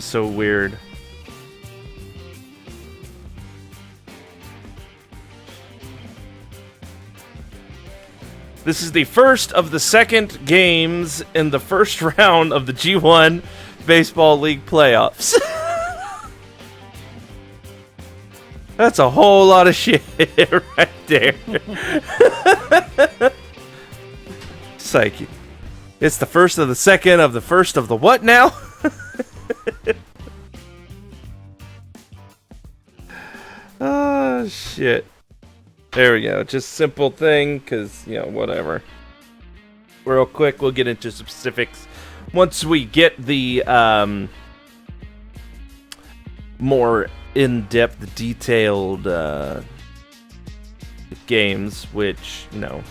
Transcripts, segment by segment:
seems so weird. This is the first of the second games in the first round of the G1 Baseball League playoffs. That's a whole lot of shit right there. Psyche. It's the first of the second of the first of the what now? Oh, shit. There we go. Just simple thing, because, you know, whatever. Real quick, we'll get into specifics once we get the more in-depth, detailed games, which, you know,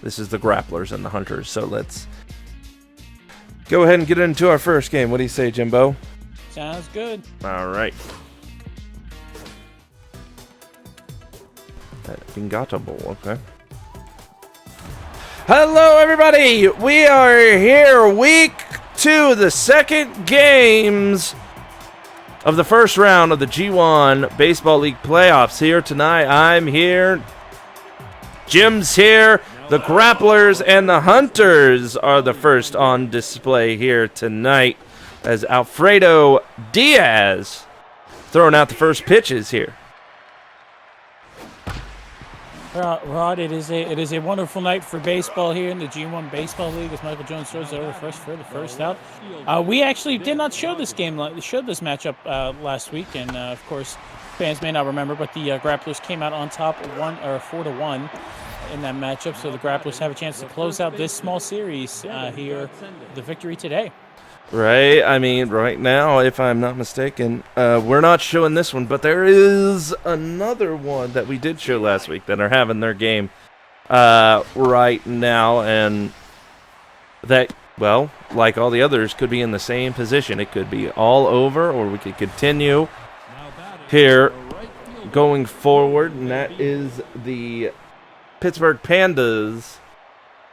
this is the grapplers and the hunters. So let's go ahead and get into our first game. What do you say, Jimbo? Sounds good. All right. Bingatable, okay. Hello, everybody! We are here, week 2, the second games of the first round of the G1 Baseball League playoffs. Here tonight, I'm here. Jim's here. The grapplers and the hunters are the first on display here tonight, as Alfredo Diaz throwing out the first pitches here. Rod, it is a wonderful night for baseball here in the G1 Baseball League as Michael Jones throws it over first for the first out. We actually did not show this game, showed this matchup last week, and of course, fans may not remember, but the Grapplers came out on top 4-1 in that matchup, so the Grapplers have a chance to close out this small series here, the victory today. Right, I mean, right now, if I'm not mistaken, we're not showing this one, but there is another one that we did show last week that are having their game right now, and that, well, like all the others, could be in the same position. It could be all over, or we could continue here going forward, and that is the Pittsburgh Pandas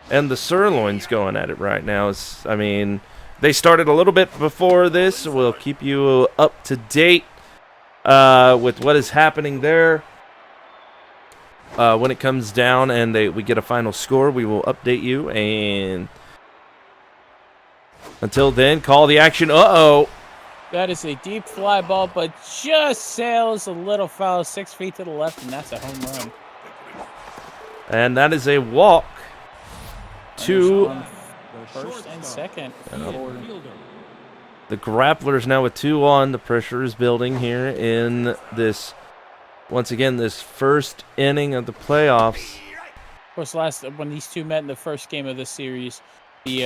and the Sirloins going at it right now. I mean, they started a little bit before this. We'll keep you up to date with what is happening there. When it comes down and we get a final score, we will update you. And until then, call the action. Uh-oh. That is a deep fly ball, but just sails a little foul 6 feet to the left, and that's a home run. And that is a walk to first and second. The Grapplers now with 2 on. The pressure is building here in this, once again, this first inning of the playoffs. Of course, when these two met in the first game of this series, the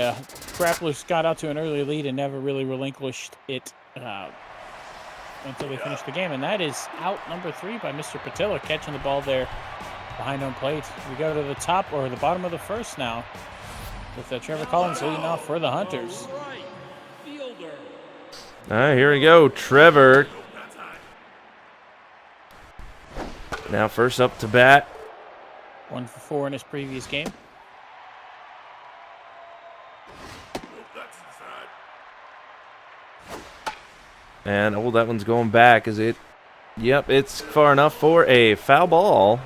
Grapplers got out to an early lead and never really relinquished it until they finished the game. And that is out number 3 by Mr. Patillo, catching the ball there behind home plate. We go to the top or the bottom of the first now, with Trevor Collins leading off for the Hunters. All right, here we go. Trevor. Now first up to bat. 1 for 4 in his previous game. And, oh, that one's going back. Is it? Yep, it's far enough for a foul ball.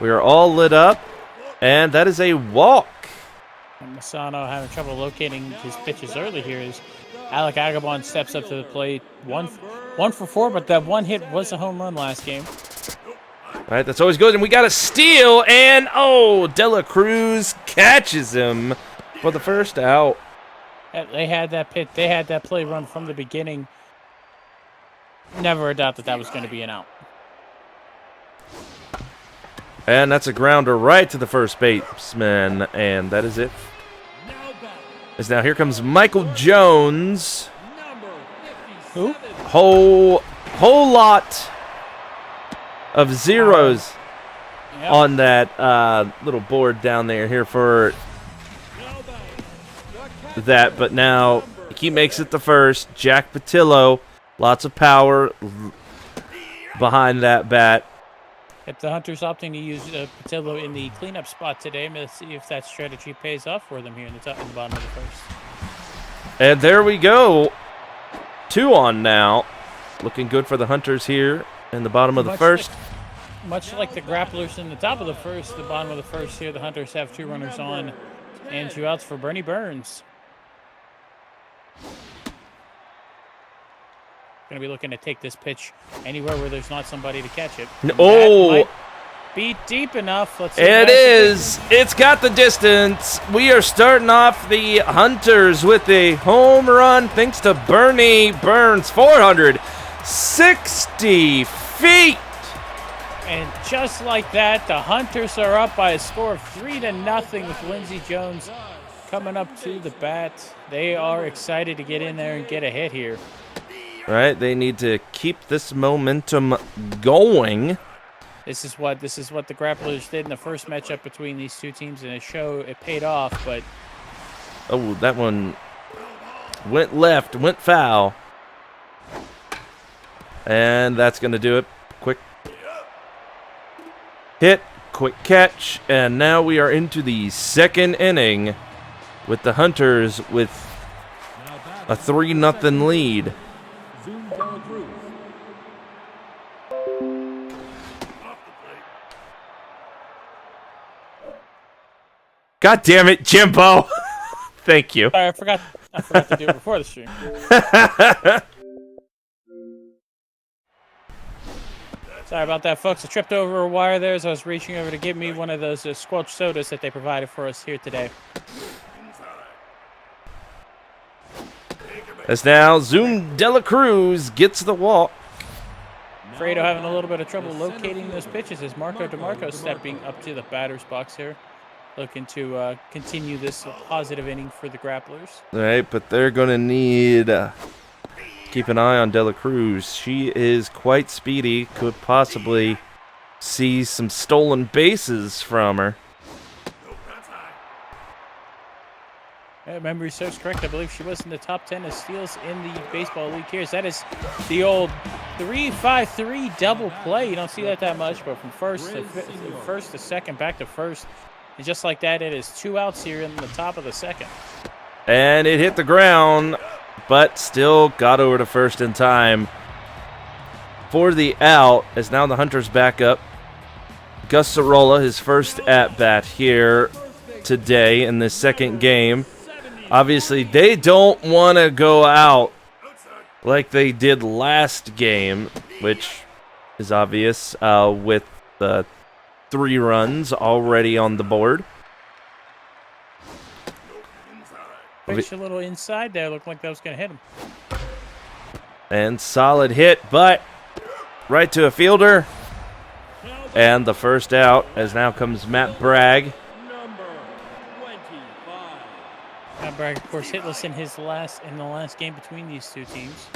We are all lit up. And that is a walk. And Masano having trouble locating his pitches early here as Alec Agabon steps up to the plate. One for 4, but that one hit was a home run last game. All right, that's always good. And we got a steal. And, oh, Dela Cruz catches him for the first out. They had that play run from the beginning. Never a doubt that was going to be an out. And that's a grounder right to the first baseman. And that is it. As now here comes Michael Jones. Who? Whole lot of zeros on that little board down there here for that. But now he makes it the first. Jack Patillo. Lots of power behind that bat. If the Hunters opting to use Patillo in the cleanup spot today, let's see if that strategy pays off for them here in the bottom of the first. And there we go. 2 on now. Looking good for the Hunters here in the bottom of the first. Much like the Grapplers in the top of the first, the bottom of the first here, the Hunters have 2 runners on and 2 outs for Bernie Burns. Going to be looking to take this pitch anywhere where there's not somebody to catch it. Oh! Be deep enough. Let's see. It is. It's got the distance. We are starting off the Hunters with a home run thanks to Bernie Burns, 460 feet. And just like that, the Hunters are up by a score of 3-0 with Lindsey Jones coming up to the bat. They are excited to get in there and get a hit here. Right, they need to keep this momentum going. This is what the Grapplers did in the first matchup between these 2 teams, and it paid off. But oh, that one went left, went foul, and that's going to do it. Quick hit, quick catch, and now we are into the second inning with the Hunters with a 3-0 lead. God damn it, Jimbo! Thank you. Sorry, I forgot to do it before the stream. Sorry about that, folks. I tripped over a wire there as I was reaching over to give me one of those squelch sodas that they provided for us here today. As now, Zoom Dela Cruz gets the walk. Fredo having a little bit of trouble locating those pitches as Marco DeMarco stepping up to the batter's box here. Looking to continue this positive inning for the Grapplers. All right, but they're going to need keep an eye on Dela Cruz. She is quite speedy. Could possibly see some stolen bases from her. Memory serves correct. I believe she was in the top 10 of steals in the baseball league here. That is the old 3-5-3 double play. You don't see that much, but from first to second, back to first. And just like that, it is 2 outs here in the top of the second. And it hit the ground, but still got over to first in time for the out, as now the Hunters back up. Gus Sorolla, his first at-bat here today in this second game. Obviously, they don't want to go out like they did last game, which is obvious with the 3 runs already on the board. Pitched a little inside there. Looked like that was going to hit him. And solid hit, but right to a fielder. And the first out, as now comes Matt Bragg. Matt Bragg, of course, hitless in the last game between these 2 teams.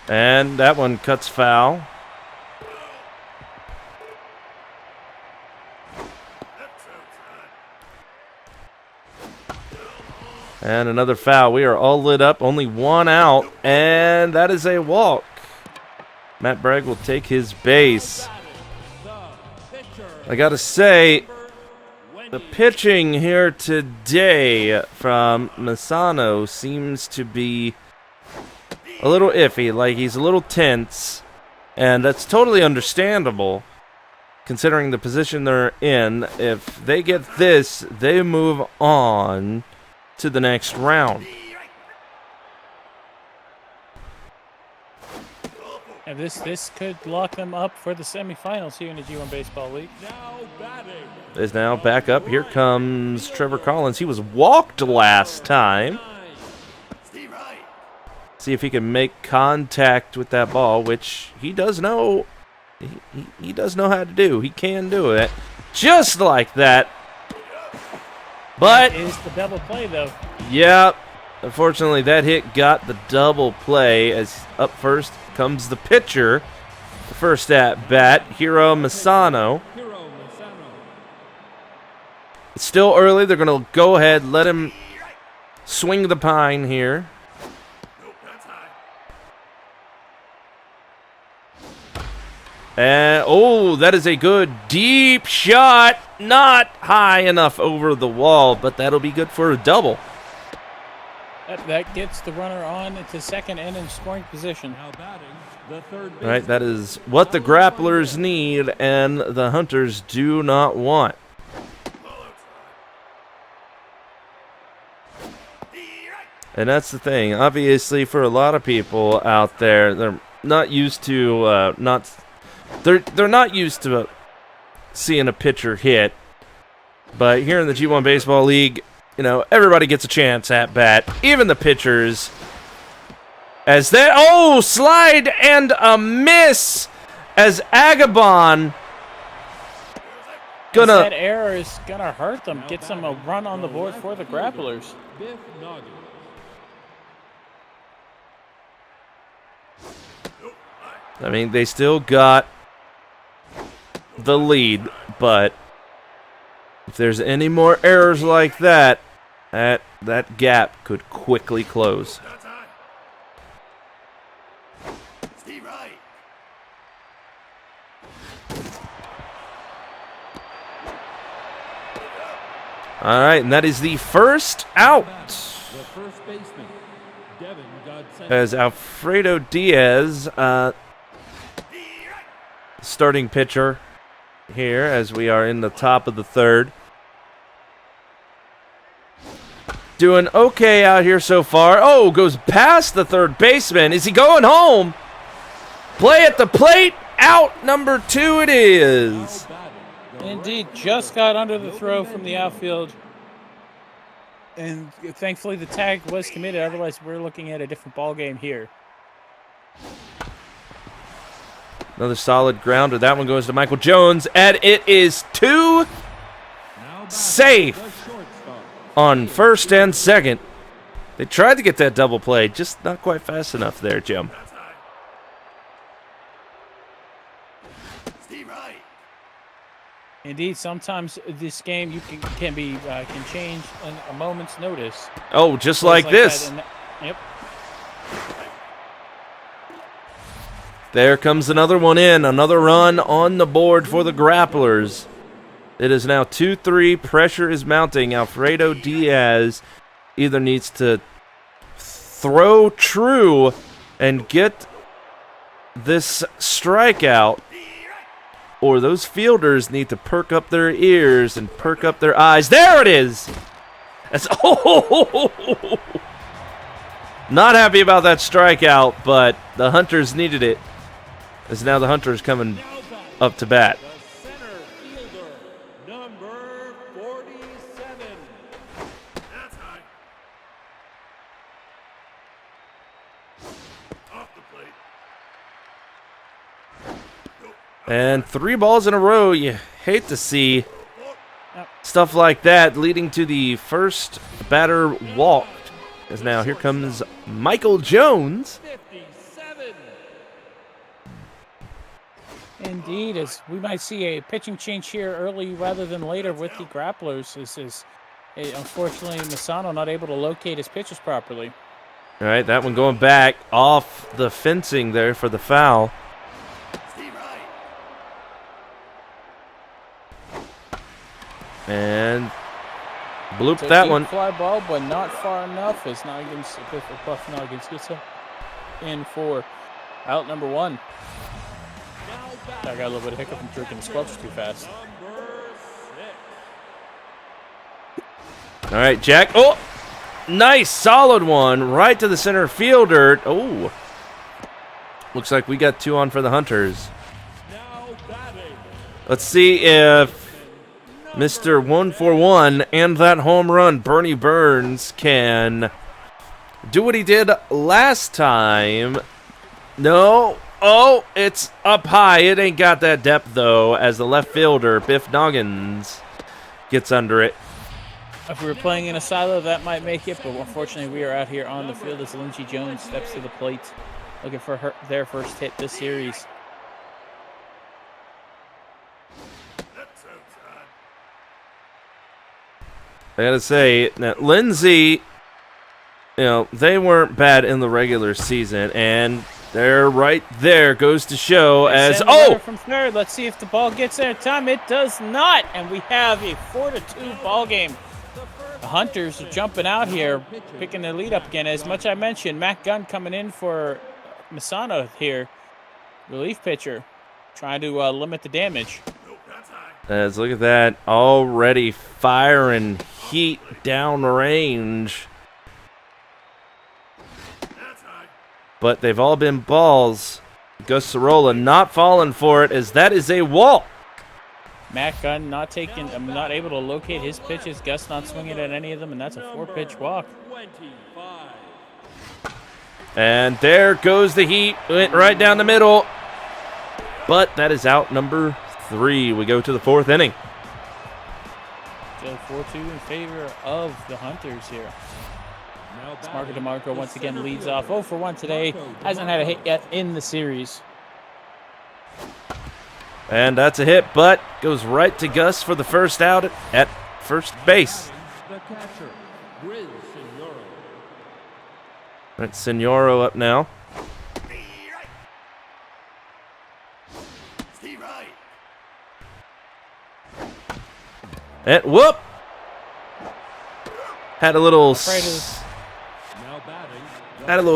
And that one cuts foul. And another foul. We are all lit up. Only 1 out. And that is a walk. Matt Bragg will take his base. I got to say, the pitching here today from Masano seems to be a little iffy. Like, he's a little tense. And that's totally understandable, considering the position they're in. If they get this, they move on to the next round. And this could lock them up for the semifinals here in the G1 Baseball League. Is now back up. Here comes Trevor Collins. He was walked last time. See if he can make contact with that ball, which he does know. He does know how to do. He can do it just like that. But it is the double play, though. Yeah, unfortunately, that hit got the double play. As up first comes the pitcher, the first at bat, Hiro Masano. It's still early. They're going to go ahead, let him swing the pine here. And, oh, that is a good deep shot. Not high enough over the wall, but that'll be good for a double. That gets the runner on to second and in scoring position. Right, that is what the grapplers need and the hunters do not want. And that's the thing. Obviously, for a lot of people out there, they're not used to they're not used to seeing a pitcher hit. But here in the G1 Baseball League, you know, everybody gets a chance at bat, even the pitchers. As that slide and a miss as Agabon that error is gonna hurt them. Gets them a run on the board for the grapplers. I mean, they still got the lead, but if there's any more errors like that, that gap could quickly close. All right, and that is the first out. As Alfredo Diaz, starting pitcher here as we are in the top of the third. Doing okay out here so far. Oh, goes past the third baseman. Is he going home? Play at the plate. Out number 2 it is. Indeed, just got under the throw from the outfield. And thankfully the tag was committed. Otherwise, we're looking at a different ball game here. Another solid grounder. That one goes to Michael Jones, and it is 2 safe on first and second. They tried to get that double play, just not quite fast enough there, Jim. Indeed, sometimes this game you can change in a moment's notice. Oh, just like this. Yep. There comes another one in. Another run on the board for the grapplers. It is now 2-3. Pressure is mounting. Alfredo Diaz either needs to throw true and get this strikeout, or those fielders need to perk up their ears and perk up their eyes. There it is! That's, not happy about that strikeout, but the Hunters needed it. As now the Hunters coming up to bat. And 3 balls in a row. You hate to see stuff like that, leading to the first batter walked. As now here comes Michael Jones. Indeed, as we might see a pitching change here early rather than later with the grapplers. This is, unfortunately, Masano not able to locate his pitches properly. All right, that one going back off the fencing there for the foul. And bloop that one. Fly ball, but not far enough. As Noggins, Buff Noggins gets in for out number 1. I got a little bit of hiccup from drinking the squelch too fast. All right, Jack. Oh, nice, solid one right to the center fielder. Oh, looks like we got 2 on for the Hunters. Let's see if Mr. 141 and that home run, Bernie Burns, can do what he did last time. No. Oh, it's up high. It ain't got that depth, though, as the left fielder, Biff Noggins, gets under it. If we were playing in a silo, that might make it, but unfortunately we are out here on the field as Lindsey Jones steps to the plate, looking for their first hit this series. I gotta say that Lindsey, they weren't bad in the regular season, and They're right there. Goes to show They as send the runner from third. Let's see if the ball gets there in time. It does not, and we have a 4-2 ball game. The Hunters are jumping out here, picking their lead up again. As much I mentioned, Matt Gunn coming in for Masano here, relief pitcher, trying to limit the damage. As look at that, already firing heat down range. But they've all been balls. Gus Sorolla not falling for it, as that is a walk. Matt Gunn not able to locate his pitches. Gus not swinging at any of them, and that's a 4-pitch walk. And there goes the heat, went right down the middle. But that is out number 3. We go to the 4th inning. Still 4-2 in favor of the Hunters here. Marco DeMarco once again leads off 0 for 1 today. Hasn't had a hit yet in the series. And that's a hit, but goes right to Gus for the first out at first base. That's Senoro up now. And whoop! Had a little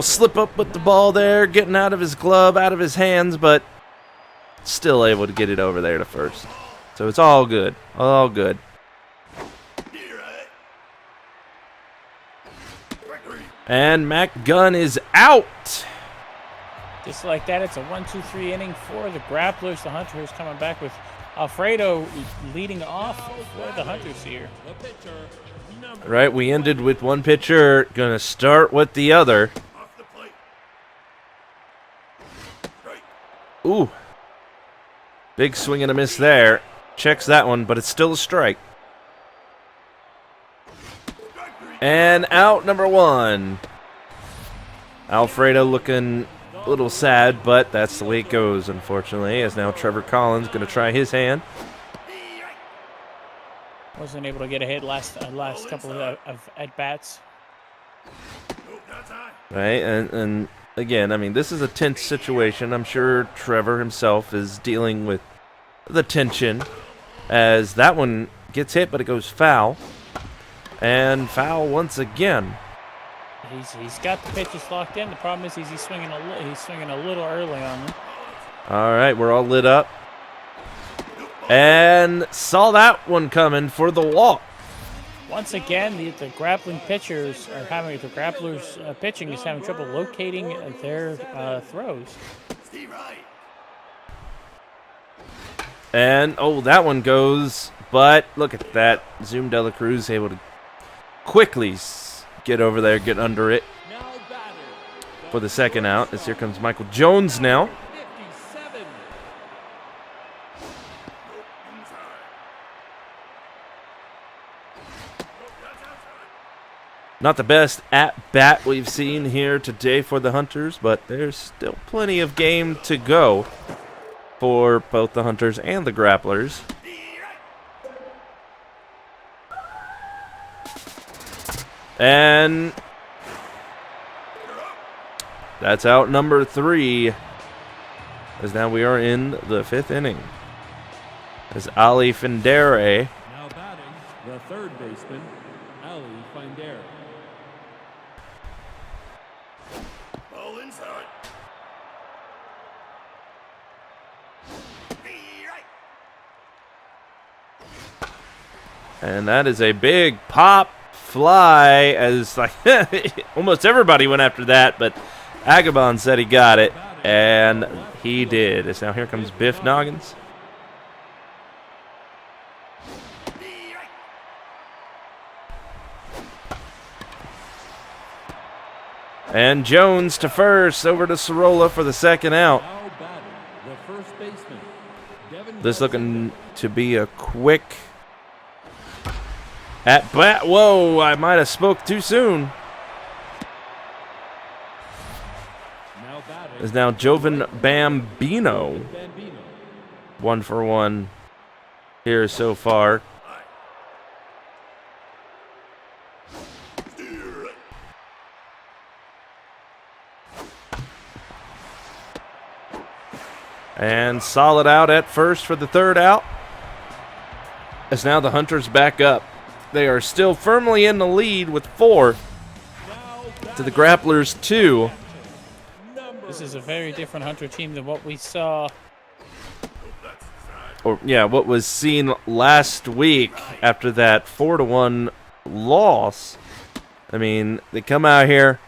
slip up with the ball there, getting out of his glove, out of his hands, but still able to get it over there to first. So it's all good. All good. And Mac Gunn is out. Just like that, it's a 1-2-3 inning for the Grapplers. The Hunters coming back with Alfredo leading off for the Hunters here. Right, we ended with one pitcher. Gonna start with the other. Ooh. Big swing and a miss there. Checks that one, but it's still a strike. And out number 1. Alfredo looking a little sad, but that's the way it goes, unfortunately, as now Trevor Collins going to try his hand. Wasn't able to get a hit last couple of at-bats. Right, and again, I mean, this is a tense situation. I'm sure Trevor himself is dealing with the tension as that one gets hit, but it goes foul. And foul once again. He's got the pitches locked in. The problem is he's swinging a little early on them. All right, we're all lit up. And saw that one coming for the walk. Once again, the grappling pitchers are having the grapplers pitching is having trouble locating their throws. And oh, that one goes, but look at that. Zoom De La Cruz able to quickly get over there, get under it for the second out. As here comes Michael Jones now. Not the best at-bat we've seen here today for the Hunters, but there's still plenty of game to go for both the Hunters and the Grapplers. And that's out number 3, as now we are in the 5th inning. As Ali Findere now batting, the third baseman, Ali Findere. Ball inside. And that is a big pop fly, as like almost everybody went after that, but Agabon said he got it, and he did. As now here comes Biff Noggins. And Jones to first, over to Sorolla for the second out. This looking to be a quick at bat. Whoa, I might have spoke too soon. Is now Jovan Bambino. 1 for 1 here so far. And solid out at first for the third out. As now the Hunters back up. They are still firmly in the lead with 4 to the Grapplers 2. This is a very different Hunter team than what we saw. What was seen last week after that 4-1 loss. I mean, they come out here.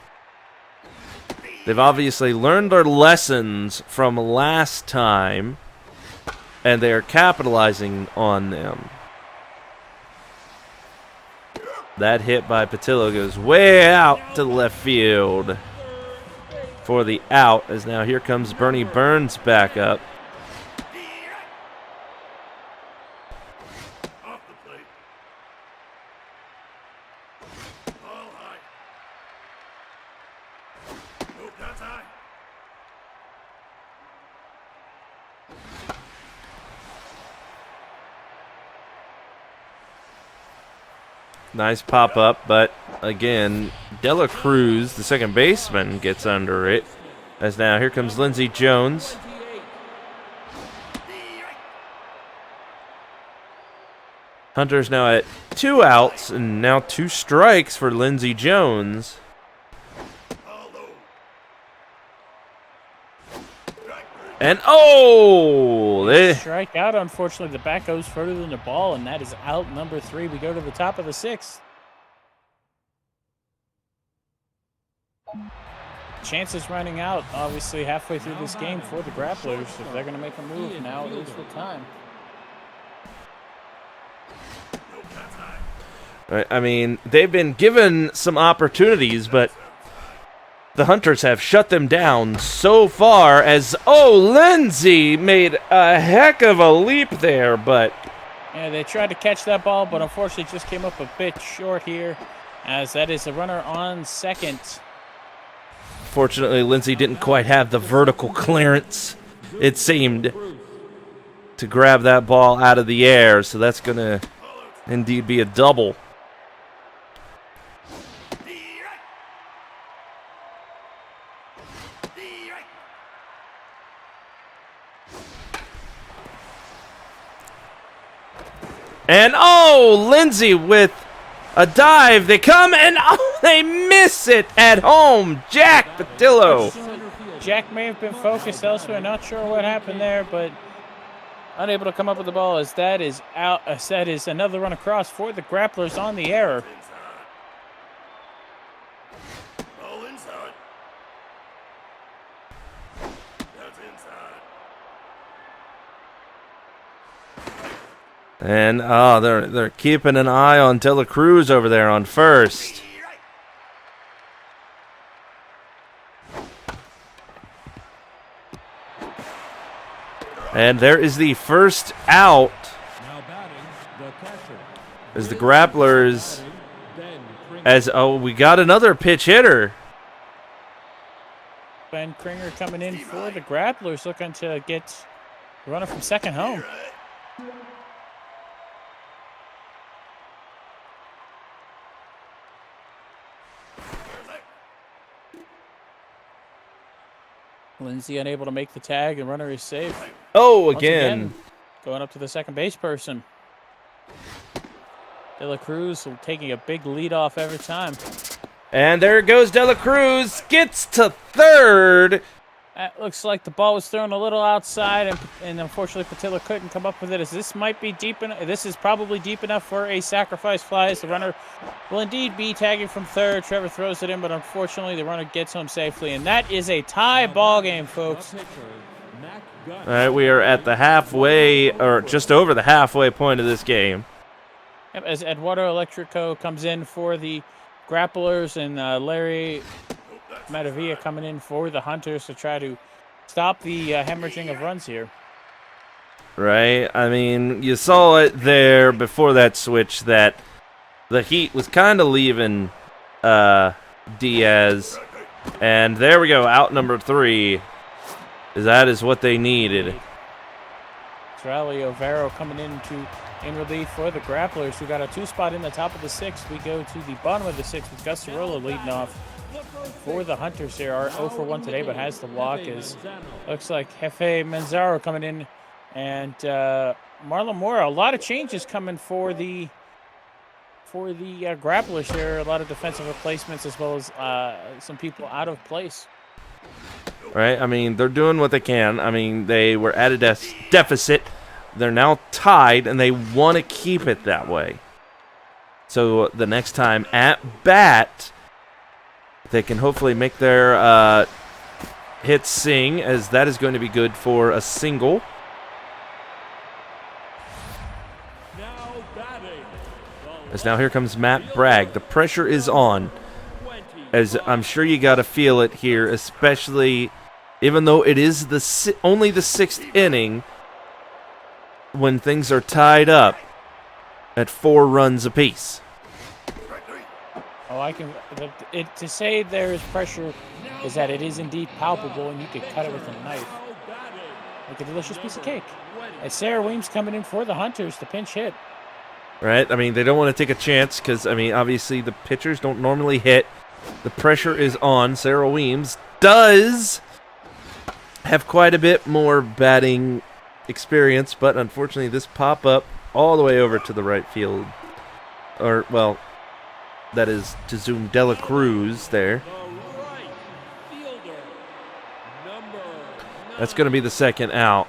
They've obviously learned their lessons from last time, and they are capitalizing on them. That hit by Patillo goes way out to the left field for the out, as now here comes Bernie Burns back up. Nice pop-up, but again, Dela Cruz, the second baseman, gets under it. As now, here comes Lindsey Jones. Hunter's now at 2 outs, and now 2 strikes for Lindsey Jones. And they strike out. Unfortunately, the bat goes further than the ball, and that is out number 3. We go to the top of the 6th. Chances running out, obviously, halfway through this game for the Grapplers. If they're going to make a move, now it is the time. I mean, they've been given some opportunities, but the Hunters have shut them down so far as, Lindsey made a heck of a leap there, but... Yeah, they tried to catch that ball, but unfortunately just came up a bit short here, as that is a runner on second. Fortunately, Lindsey didn't quite have the vertical clearance, it seemed, to grab that ball out of the air, so that's going to indeed be a double. And Lindsey with a dive. They come and they miss it at home. Jack Patillo. Jack may have been focused elsewhere. Not sure what happened there, but unable to come up with the ball as that is out. That is another run across for the Grapplers on the error. And they're keeping an eye on Dela Cruz over there on first. And there is the first out as the Grapplers, we got another pitch hitter. Ben Kringer coming in for the Grapplers, looking to get the runner from second home. Lindsey unable to make the tag, and runner is safe. Once again. Going up to the second base person. Dela Cruz taking a big lead off every time. And there goes Dela Cruz, gets to third. That looks like the ball was thrown a little outside, and unfortunately Patillo couldn't come up with it. As this might be deep enough. This is probably deep enough for a sacrifice fly. As the runner will indeed be tagging from third. Trevor throws it in, but unfortunately the runner gets home safely, and that is a tie ball game, folks. All right, we are at the halfway, or just over the halfway point of this game. Yep, as Eduardo Electrico comes in for the Grapplers, and Larry Matavia coming in for the Hunters to try to stop the hemorrhaging of runs here. Right. I mean, you saw it there before that switch that the heat was kind of leaving Diaz. And there we go, out number 3. That is what they needed. Rally Overo coming in relief for the Grapplers, who got a 2 spot in the top of the 6th. We go to the bottom of the 6th with Gus Cirillo leading off. for the Hunters here. Are 0 for 1 today, but has the walk. Is looks like Jefe Manzaro coming in, and Marlon Mora. A lot of changes coming for the grapplers here. A lot of defensive replacements as well as some people out of place. Right? I mean, they're doing what they can. I mean, they were at a deficit. They're now tied, and they want to keep it that way. So the next time at bat, they can hopefully make their hits sing, as that is going to be good for a single. As now here comes Matt Bragg. The pressure is on, as I'm sure you got to feel it here, especially even though it is only the 6th inning, when things are tied up at 4 runs apiece. Oh, to say there is pressure is that it is indeed palpable, and you could cut it with a knife. Like a delicious piece of cake. And Sarah Weems coming in for the Hunters to pinch hit. Right? I mean, they don't want to take a chance because, I mean, obviously the pitchers don't normally hit. The pressure is on. Sarah Weems does have quite a bit more batting experience, but unfortunately this pop-up all the way over to the right field. Or, well, that is to zoom Dela Cruz there. That's going to be the second out.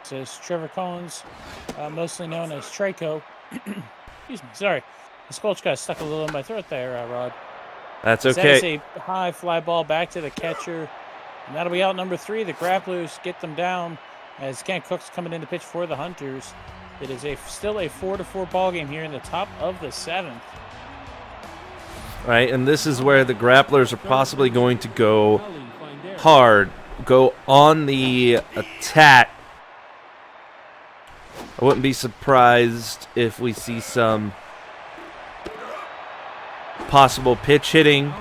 This is Trevor Collins, mostly known as Traco. Excuse me, sorry. The squelch got stuck a little in my throat there, Rod. That's okay. That is a high fly ball back to the catcher. And that'll be out number 3. The grapplers get them down as Ken Cook's coming in to pitch for the Hunters. It is still a 4-4 ball game here in the top of the 7th. Right, and this is where the grapplers are possibly going to go hard, go on the attack. I wouldn't be surprised if we see some possible pitch hitting.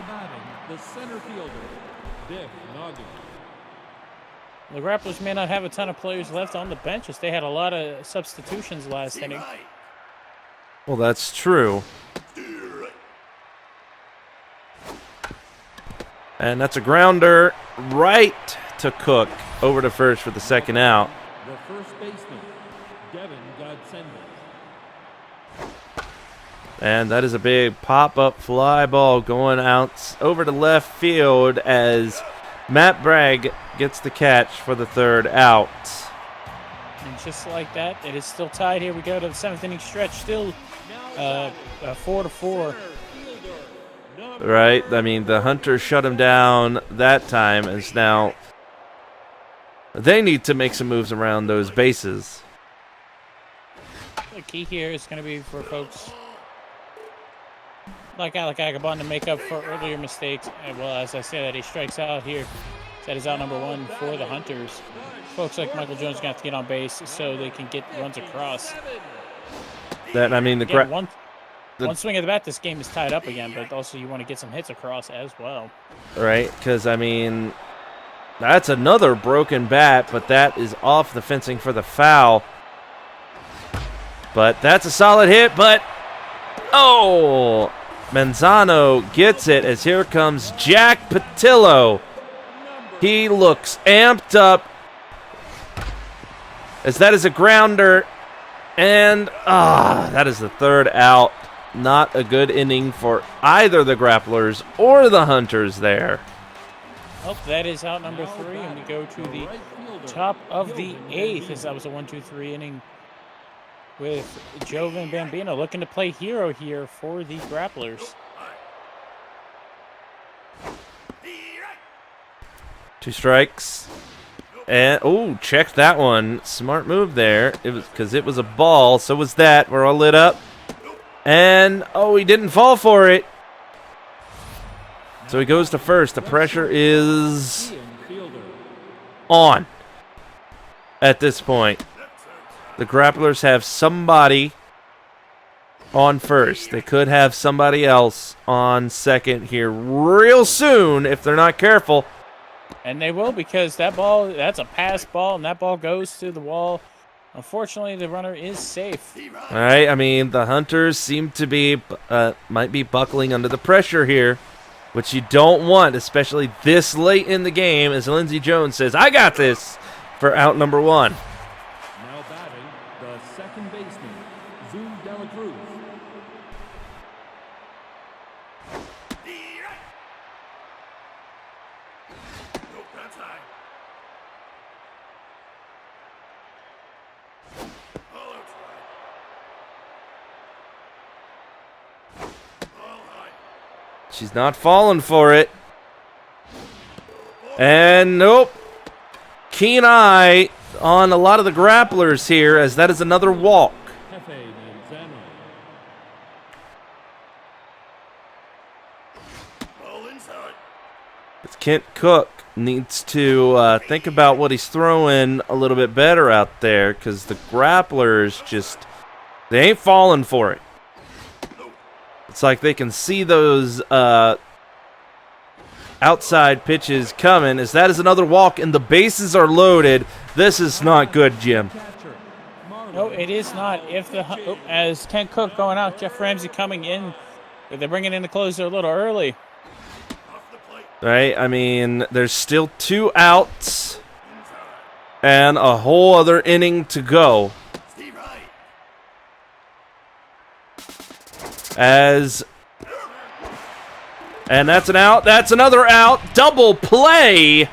The grapplers may not have a ton of players left on the bench, as they had a lot of substitutions last inning. Well, that's true. And that's a grounder right to Cook, over to first for the second out. The first baseman, Devin Godsendis. And that is a big pop-up fly ball going out over to left field as Matt Bragg gets the catch for the third out. And just like that, it is still tied. Here we go to the 7th inning stretch. Still 4-4. Right? I mean, the Hunters shut him down that time, as now they need to make some moves around those bases. The key here is going to be for folks like Alec Agabon to make up for earlier mistakes. And, well, as I said, he strikes out here. That is out number 1 for the Hunters. Folks like Michael Jones are going to have to get on base so they can get runs across. That, I mean, one swing of the bat, this game is tied up again, but also you want to get some hits across as well. Right, because, I mean, that's another broken bat, but that is off the fencing for the foul. But that's a solid hit, but, oh, Manzano gets it, as here comes Jack Patillo. He looks amped up, as that is a grounder, and that is the third out. Not a good inning for either the grapplers or the Hunters there. Oh, that is out number 3, and we go to the top of the 8th, as that was a 1-2-3 inning with Jovan Bambino looking to play hero here for the grapplers. 2 strikes. And, check that one. Smart move there. It was because it was a ball, so was that. We're all lit up. And, he didn't fall for it. So he goes to first. The pressure is on at this point. The grapplers have somebody on first. They could have somebody else on second here real soon if they're not careful. And they will, because that ball, that's a pass ball, and that ball goes to the wall. Unfortunately, the runner is safe. All right, I mean, the Hunters seem to be, might be buckling under the pressure here, which you don't want, especially this late in the game, as Lindsey Jones says, I got this, for out number 1. Now batting, the second baseman, Zoom Dela Cruz. She's not falling for it. And nope. Keen eye on a lot of the grapplers here, as that is another walk. It's Kent Cook needs to think about what he's throwing a little bit better out there, because the grapplers just, they ain't falling for it. It's like they can see those outside pitches coming, as that is another walk, and the bases are loaded. This is not good, Jim. No, it is not. As Kent Cook going out, Jeff Ramsey coming in. They're bringing in the closer a little early. Right, I mean, there's still 2 outs and a whole other inning to go. And that's an out. That's another out. Double play.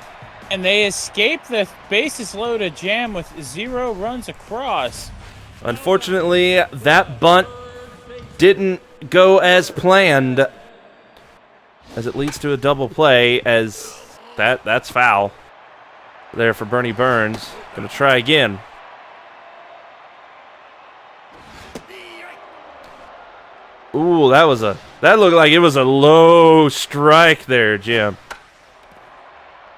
And they escape the bases loaded jam with 0 runs across. Unfortunately, that bunt didn't go as planned, as it leads to a double play, as that's foul there for Bernie Burns. Gonna try again. Ooh, that looked like it was a low strike there, Jim.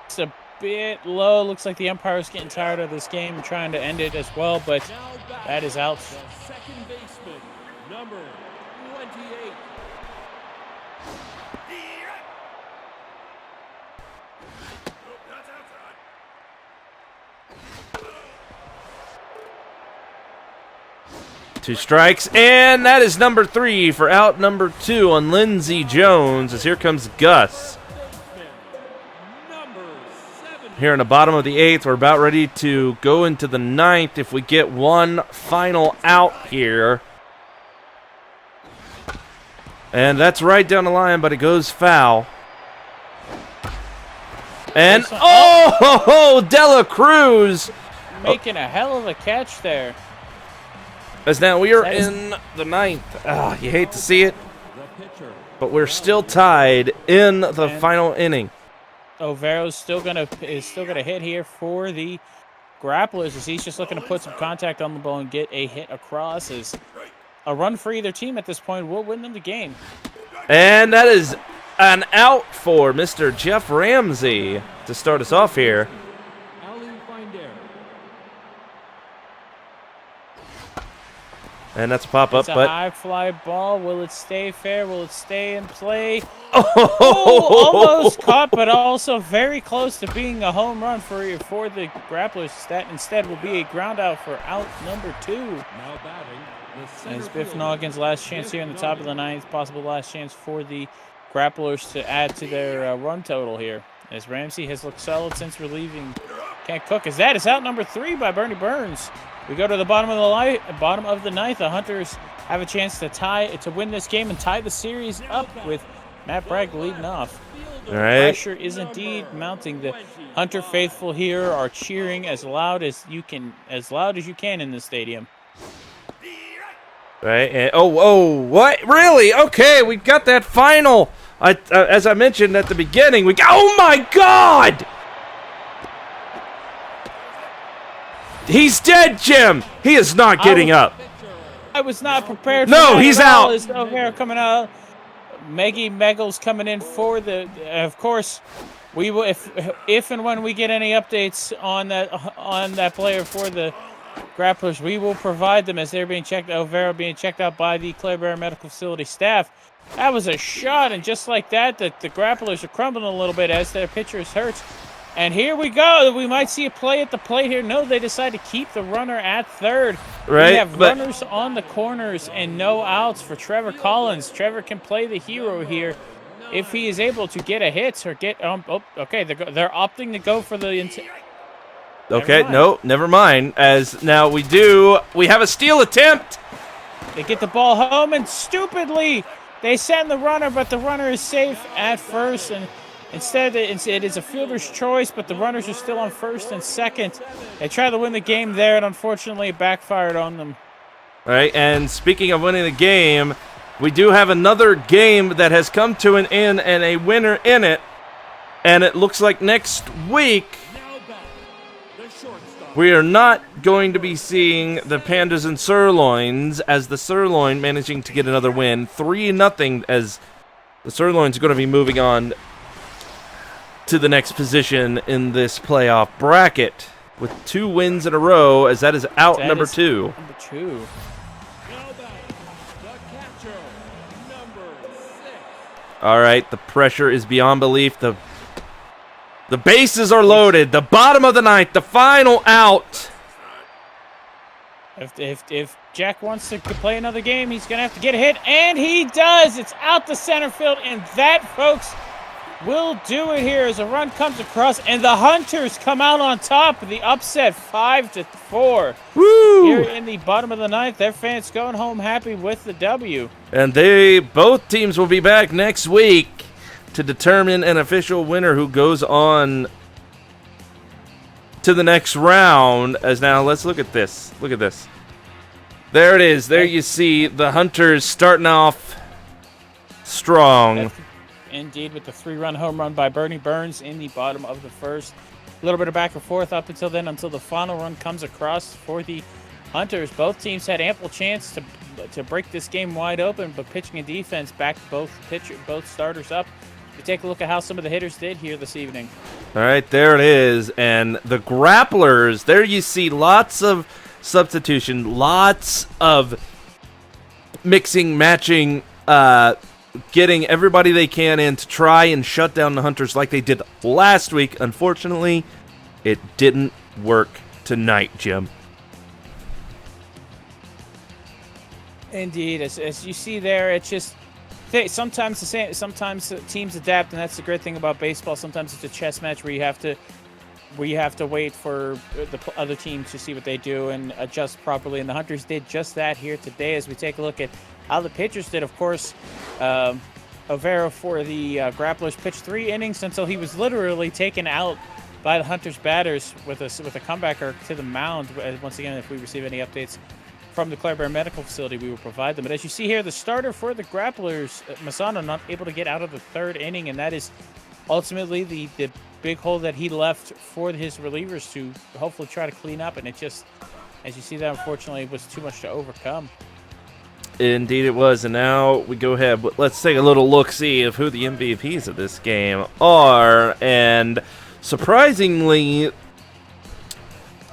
It's a bit low. Looks like the umpire is getting tired of this game and trying to end it as well, but that is out. The second baseman, number 28. Two strikes, and that is number 3 for out number 2 on Lindsey Jones, as here comes Gus. Here in the bottom of the 8th, we're about ready to go into the 9th if we get one final out here. And that's right down the line, but it goes foul. And, oh, Dela Cruz! Making a hell of a catch there. As now we are in the 9th. You hate to see it, but we're still tied in the final inning. O'Vero's still gonna hit here for the grapplers, as he's just looking to put some contact on the ball and get a hit across. As a run for either team at this point will win them the game. And that is an out for Mr. Jeff Ramsey to start us off here. And that's a pop-up, it's a high fly ball. Will it stay fair? Will it stay in play? Oh, almost caught, but also very close to being a home run for the grapplers. That instead will be a ground out for out number 2. Now batting, as Biff Noggin's last chance here in the top of the 9th, possible last chance for the grapplers to add to their run total here. As Ramsey has looked solid since relieving Kent Cook, as that is out number 3 by Bernie Burns. We go to the bottom of the 9th. The Hunters have a chance to win this game and tie the series up with Matt Bragg leading off. All right. Pressure is indeed mounting. The Hunter faithful here are cheering as loud as you can in the stadium. Right. And, what? Really? Okay, we got that final. As I mentioned at the beginning, oh my God! He's dead, Jim. He is not getting up. I was not prepared for No, that he's at all. out. Is O'Hara coming out. Maggie Meggles coming in for the. Of course, we will if and when we get any updates on that player for the grapplers, we will provide them as they're being checked. O'Hara being checked out by the Clare Bear Medical Facility staff. That was a shot, and just like that, the grapplers are crumbling a little bit as their pitcher is hurt. And here we go. We might see a play at the plate here. No, they decide to keep the runner at third. Right, We have but- runners on the corners and no outs for Trevor Collins. Trevor can play the hero here if he is able to get a hit or get. Okay, they're opting to go for the. Okay, no, never mind. As now we have a steal attempt. They get the ball home, and stupidly they send the runner, but the runner is safe at first, and instead it is a fielder's choice, but the runners are still on first and second. They try to win the game there, and unfortunately it backfired on them. All right, and speaking of winning the game, we do have another game that has come to an end and a winner in it, and it looks like next week we are not going to be seeing the Pandas and Sirloins, as the Sirloin managing to get another win. 3-0, as the Sirloin's going to be moving on to the next position in this playoff bracket with 2 wins in a row, as that is out number 2. Number 2. All right, the pressure is beyond belief. The bases are loaded. The bottom of the ninth, the final out. If Jack wants to play another game, he's going to have to get a hit, and he does. It's out to center field, and that, folks, will do it here as a run comes across, and the Hunters come out on top of the upset 5-4. Woo! Here in the bottom of the ninth, their fans going home happy with the W. And both teams will be back next week to determine an official winner who goes on to the next round. As now, let's look at this. Look at this. There it is. There you see the Hunters starting off strong. Indeed, with the 3-run home run by Bernie Burns in the bottom of the first. A little bit of back and forth up until then, until the final run comes across for the Hunters. Both teams had ample chance to break this game wide open, but pitching and defense backed both starters up. We take a look at how some of the hitters did here this evening. All right, there it is. And the grapplers, there you see lots of substitution, lots of mixing, matching, getting everybody they can in to try and shut down the Hunters like they did last week. Unfortunately, it didn't work tonight, Jim. Indeed, as you see there, it's just sometimes the same. Sometimes teams adapt, and that's the great thing about baseball. Sometimes it's a chess match where you have to wait for the other team to see what they do and adjust properly. And the Hunters did just that here today. As we take a look at how the pitchers did, of course, Overa for the Grapplers pitched 3 innings until he was literally taken out by the Hunters batters with a comebacker to the mound. Once again, if we receive any updates from the Clare Bear Medical Facility, we will provide them. But as you see here, the starter for the Grapplers, Masano, not able to get out of the 3rd inning, and that is ultimately the big hole that he left for his relievers to hopefully try to clean up. And it just, as you see that, unfortunately, was too much to overcome. Indeed it was, and now we go ahead. Let's take a little look-see of who the MVPs of this game are, and surprisingly,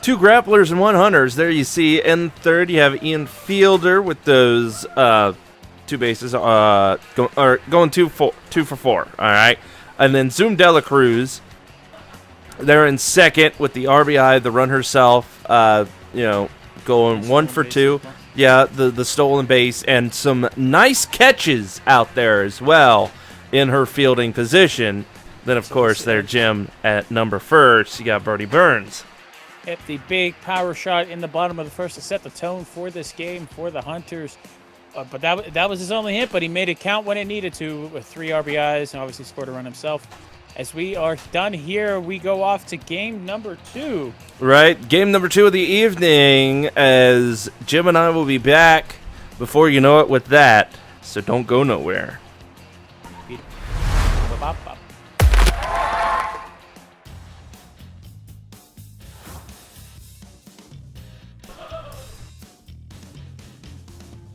2 Grapplers and 1 Hunters. There you see, in third you have Ian Fielder with those 2 bases, going 2 for 4, all right? And then Zoom Dela Cruz, they're in second with the RBI, the run herself, going 1 for 2. Yeah, the stolen base, and some nice catches out there as well in her fielding position. Then, of course, their Jim at number first. You got Bernie Burns. Hit the big power shot in the bottom of the first to set the tone for this game for the Hunters. But that was his only hit, but he made it count when it needed to with 3 RBIs and obviously scored a run himself. As we are done here, we go off to game number 2. Right, game number 2 of the evening, as Jim and I will be back before you know it with that, so don't go nowhere.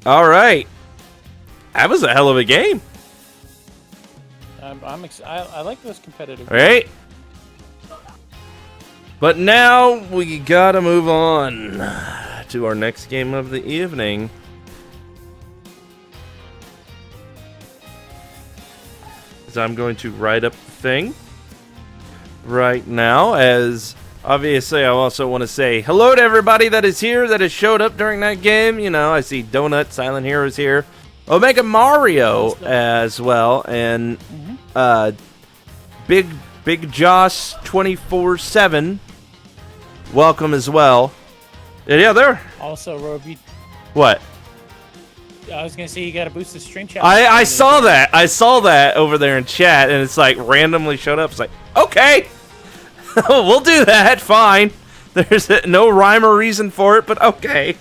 All right, that was a hell of a game. I like this competitive. Right? But now we gotta move on to our next game of the evening. So I'm going to write up the thing. right now. As obviously, I also want to say hello to everybody that is here that has showed up during that game. You know, I see Donut, Silent Heroes here, Omega Mario as well, and Big Josh 24/7. Welcome as well. Yeah, there. Also, Roby, What? I was gonna say you got to boost the stream chat. I saw that. I saw that over there in chat, and it's like randomly showed up. It's like, okay, we'll do that. Fine. There's no rhyme or reason for it, but okay.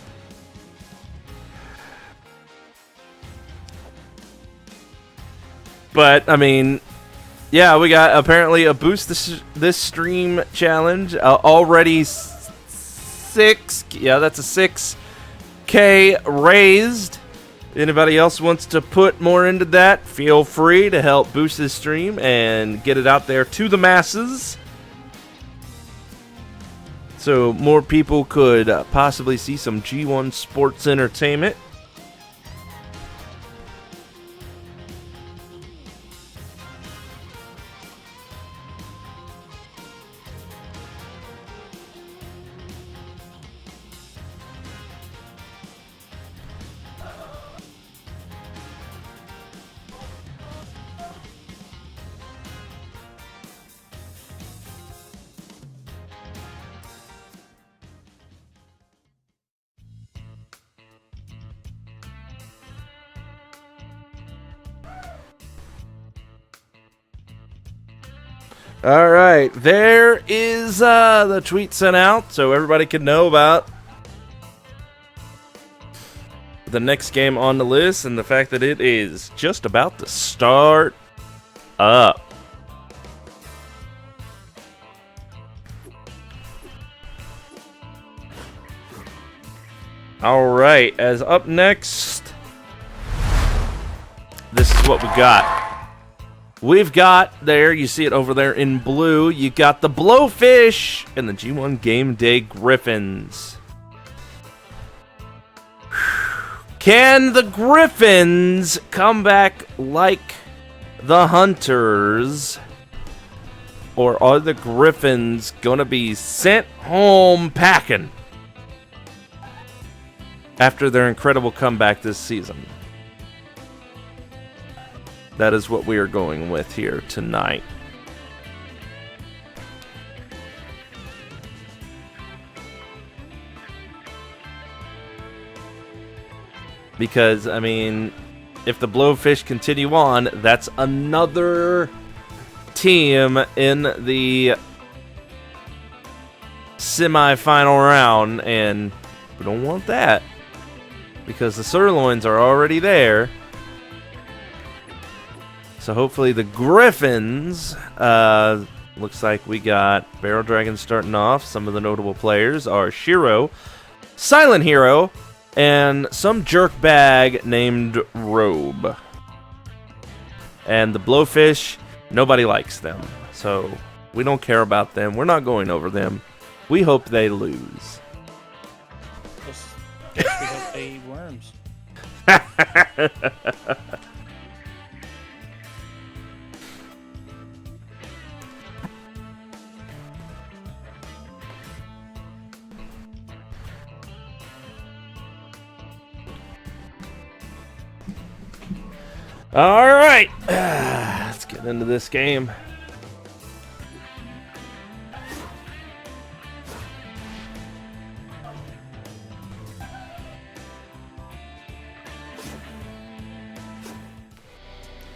But I mean, yeah, we got apparently a boost this stream challenge already 6. Yeah, that's a 6K raised. Anybody else wants to put more into that, feel free to help boost this stream and get it out there to the masses. So more people could possibly see some G1 sports entertainment. All right, there is the tweet sent out so everybody can know about the next game on the list and the fact that it is just about to start up. All right, as up next, this is what we got. We've got there, you see it over there in blue, you got the Blowfish and the G1 Game Day Griffins. Can the Griffins come back like the Hunters? Or are the Griffins going to be sent home packing after their incredible comeback this season? That is what we are going with here tonight. Because, I mean, if the Blowfish continue on, that's another team in the semifinal round, and we don't want that. Because the Sirloins are already there. So hopefully the Griffins, looks like we got Barrel Dragon starting off. Some of the notable players are Shiro, Silent Hero, and some jerkbag named Robe. And the Blowfish, nobody likes them. So we don't care about them. We're not going over them. We hope they lose. Just we hope they eat worms. All right, let's get into this game.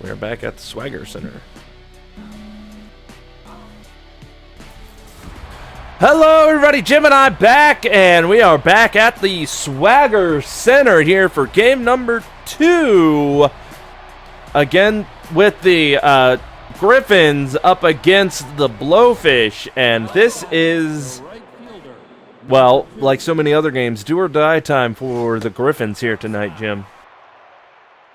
We're back at the Swagger Center. Hello, everybody. Jim and I back, and we are back at the Swagger Center here for game number 2. Again, with the Griffins up against the Blowfish, and this is, well, like so many other games, do or die time for the Griffins here tonight, Jim.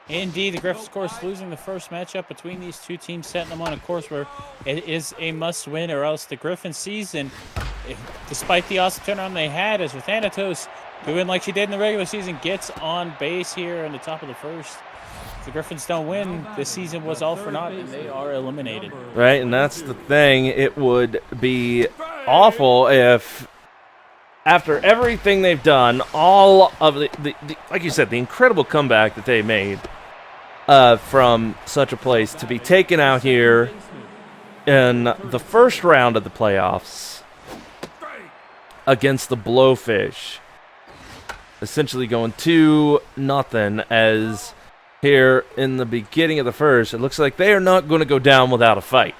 Indeed, the Griffins, of course, losing the first matchup between these two teams, setting them on a course where it is a must-win, or else the Griffins season, despite the awesome turnaround they had, as with Thanatos doing like she did in the regular season, gets on base here in the top of the first. If the Griffins don't win, this season was all for naught, and they are eliminated. Right, and that's the thing. It would be awful if, after everything they've done, all of the like you said, the incredible comeback that they made from such a place, to be taken out here in the first round of the playoffs against the Blowfish, essentially going 2-0, as here in the beginning of the first, it looks like they are not going to go down without a fight.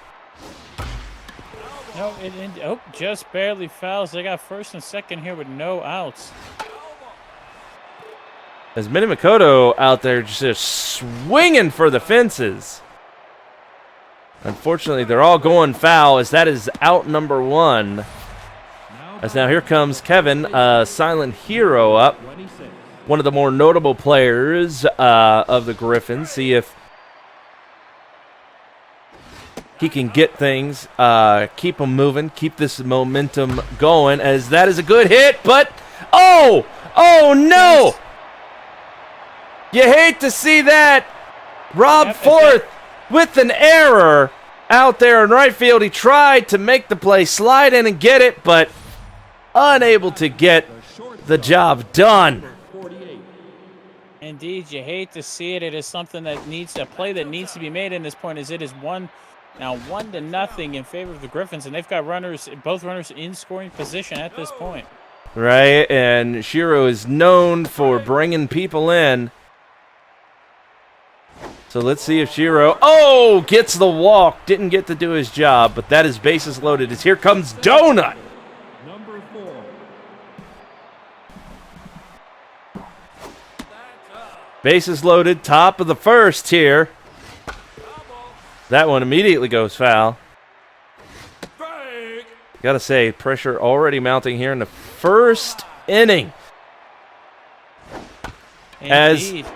No, just barely fouls. They got first and second here with no outs. As Minamikoto out there just swinging for the fences. Unfortunately, they're all going foul, as that is out number 1. As now here comes Kevin, silent hero, up. One of the more notable players of the Griffins. See if he can get things, keep them moving, keep this momentum going, as that is a good hit, but oh no! You hate to see that. Rob Forth with an error out there in right field. He tried to make the play, slide in and get it, but unable to get the job done. Indeed, you hate to see it. It is something that needs a play that needs to be made in this point, as it is 1-0 in favor of the Griffins, and they've got both runners in scoring position at this point. Right, and Shiro is known for bringing people in. So let's see if Shiro, gets the walk. Didn't get to do his job, but that is bases loaded, as here comes Donut. Number 4. Bases loaded, top of the first here. That one immediately goes foul. Gotta say, pressure already mounting here in the first inning. Indeed.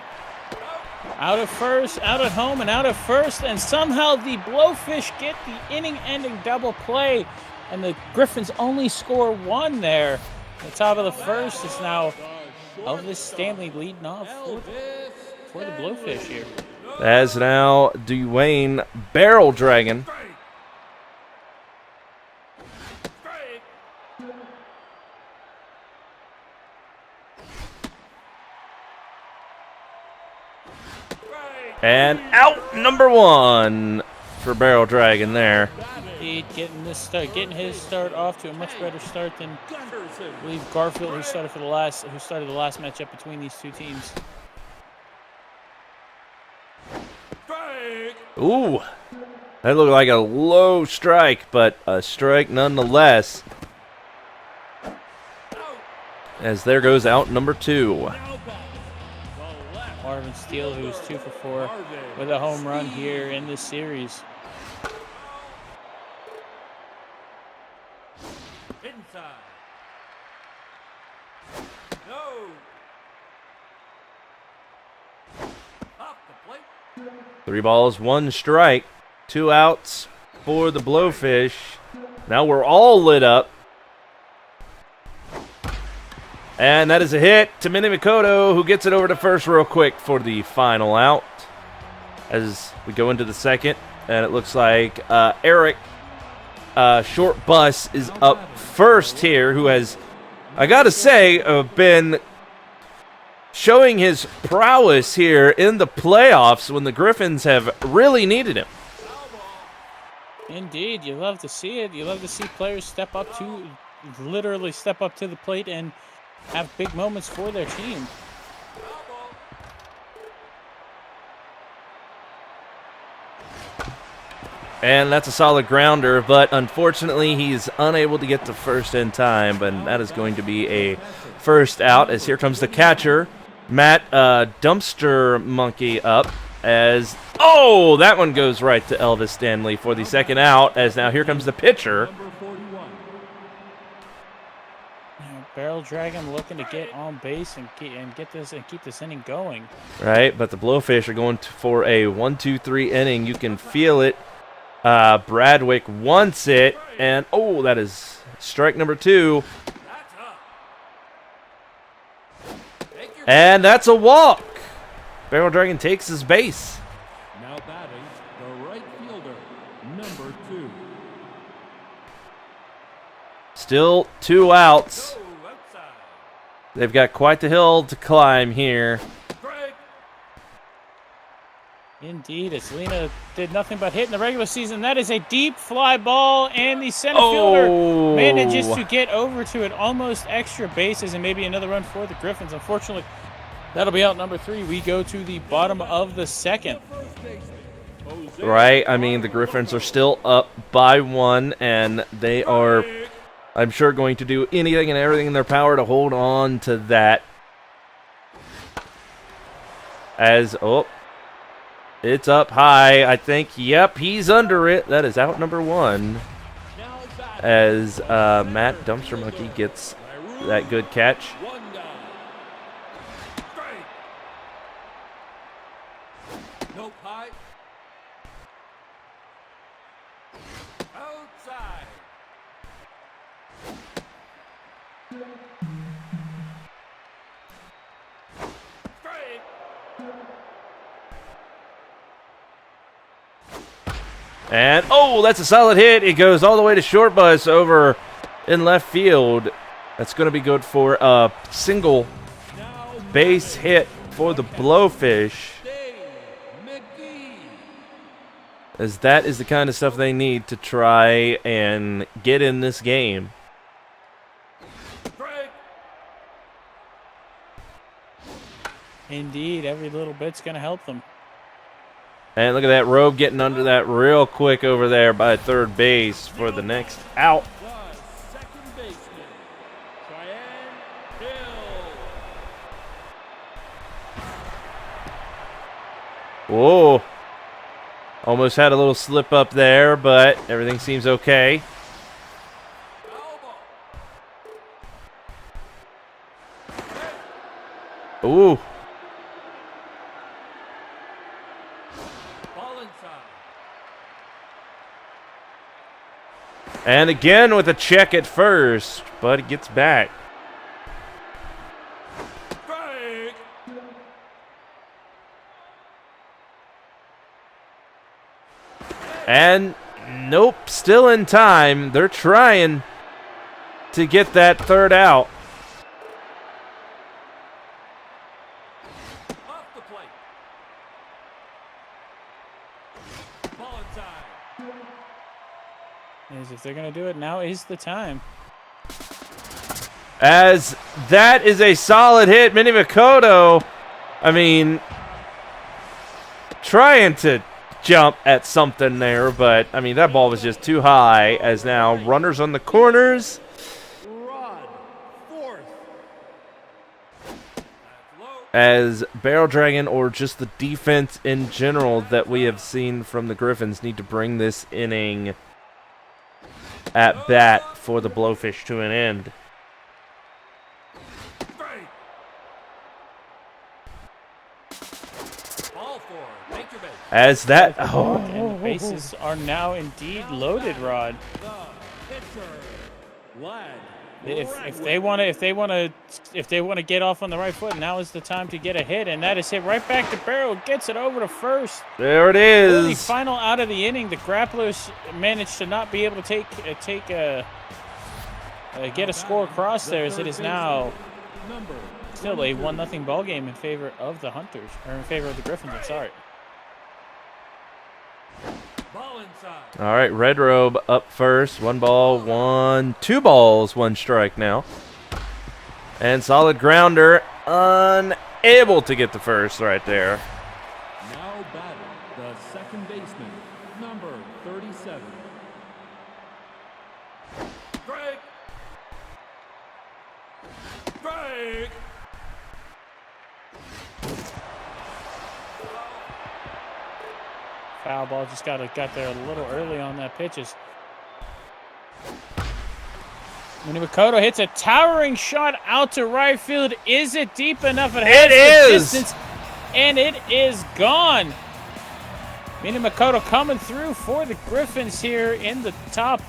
Out of first, out at home, and out of first, and somehow the Blowfish get the inning-ending double play, and the Griffins only score 1 there. The top of the first is now Elvis Stanley leading off for the Blowfish here. As now Dwayne Barrel Dragon and out number 1 for Barrel Dragon there. Indeed, getting his start off to a much better start than I believe Garfield, who started the last matchup between these two teams. Ooh, that looked like a low strike, but a strike nonetheless. As there goes out number 2. Marvin Steele, who's 2 for 4 with a home run here in this series. Inside. No. Off the plate. 3 balls, 1 strike, 2 outs for the Blowfish. Now we're all lit up. And that is a hit to Minamikoto, who gets it over to first real quick for the final out. As we go into the second, and it looks like Eric Short Bus is up first here, who has, I gotta say, been showing his prowess here in the playoffs when the Griffins have really needed him. Indeed, you love to see it. You love to see players literally step up to the plate and have big moments for their team. And that's a solid grounder, but unfortunately he's unable to get to first in time, but that is going to be a first out, as here comes the catcher, Matt Dumpster Monkey, up, as, that one goes right to Elvis Stanley for the second out, as now here comes the pitcher. Barrel Dragon looking to get on base and keep this inning going. Right, but the Blowfish are going for a 1-2-3 inning. You can feel it. Bradwick wants it, and that is strike number 2. And that's a walk. Barrel Dragon takes his base. Now batting, the right fielder, number 2. Still 2 outs. They've got quite the hill to climb here. Indeed, as Lena did nothing but hit in the regular season. That is a deep fly ball, and the center fielder manages to get over to it, almost extra bases, and maybe another run for the Griffins. Unfortunately, that'll be out number 3. We go to the bottom of the 2nd. Right, I mean, the Griffins are still up by 1, and they are, I'm sure, going to do anything and everything in their power to hold on to that. It's up high, I think. Yep, he's under it. That is out number 1. As Matt Dumpster Monkey gets that good catch. And, that's a solid hit. It goes all the way to short bus over in left field. That's going to be good for a single base hit for the Blowfish. As that is the kind of stuff they need to try and get in this game. Indeed, every little bit's going to help them. And look at that Robe getting under that real quick over there by third base for the next out. Whoa. Almost had a little slip up there, but everything seems okay. Ooh. And again with a check at first, but it gets back. And nope, still in time. They're trying to get that third out. Off the plate. Ball inside. As if they're going to do it, now is the time. As that is a solid hit. Minnie Makoto, I mean, trying to jump at something there, but I mean that ball was just too high. As now runners on the corners. Rod, fourth. As Barrel Dragon, or just the defense in general that we have seen from the Griffins, need to bring this inning at bat for the Blowfish to an end. As that, and the bases are now indeed loaded, Rod. If they want to get off on the right foot, now is the time to get a hit, and that is hit right back to Barrel. Gets it over to first. There it is. The final out of the inning. The Grapplers managed to not be able to get a score across there, as it is now still a 1-0 ball game in favor of the Hunters, or in favor of the Griffins. I'm sorry. All right, Red Robe up first. 1 ball, 2 balls, 1 strike now. And solid grounder, unable to get the first right there. Now batting, the second baseman, number 37. Strike. Strike. Foul ball, just got there a little early on that pitches. Minnie Makoto hits a towering shot out to right field. Is it deep enough? It is. Distance, and it is gone. Minnie Makoto coming through for the Griffins here in the top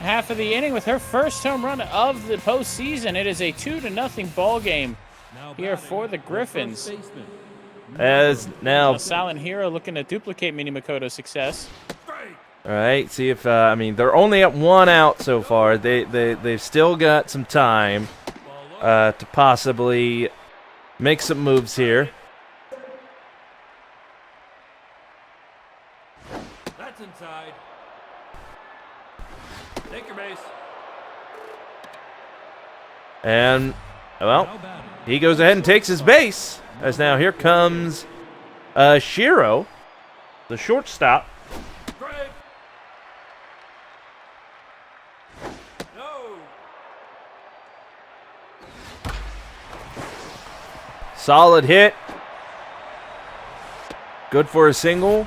half of the inning with her first home run of the postseason. It is a 2-0 ball game here for the Griffins. As now, A Silent Hero looking to duplicate Mini Makoto's success. all right, see if I mean they're only at 1 out so far. They've still got some time to possibly make some moves here. That's inside. Take your base. And well, Now batting. he goes ahead and takes his base. As now here comes Shiro, the shortstop. Strike. No. Solid hit. Good for a single.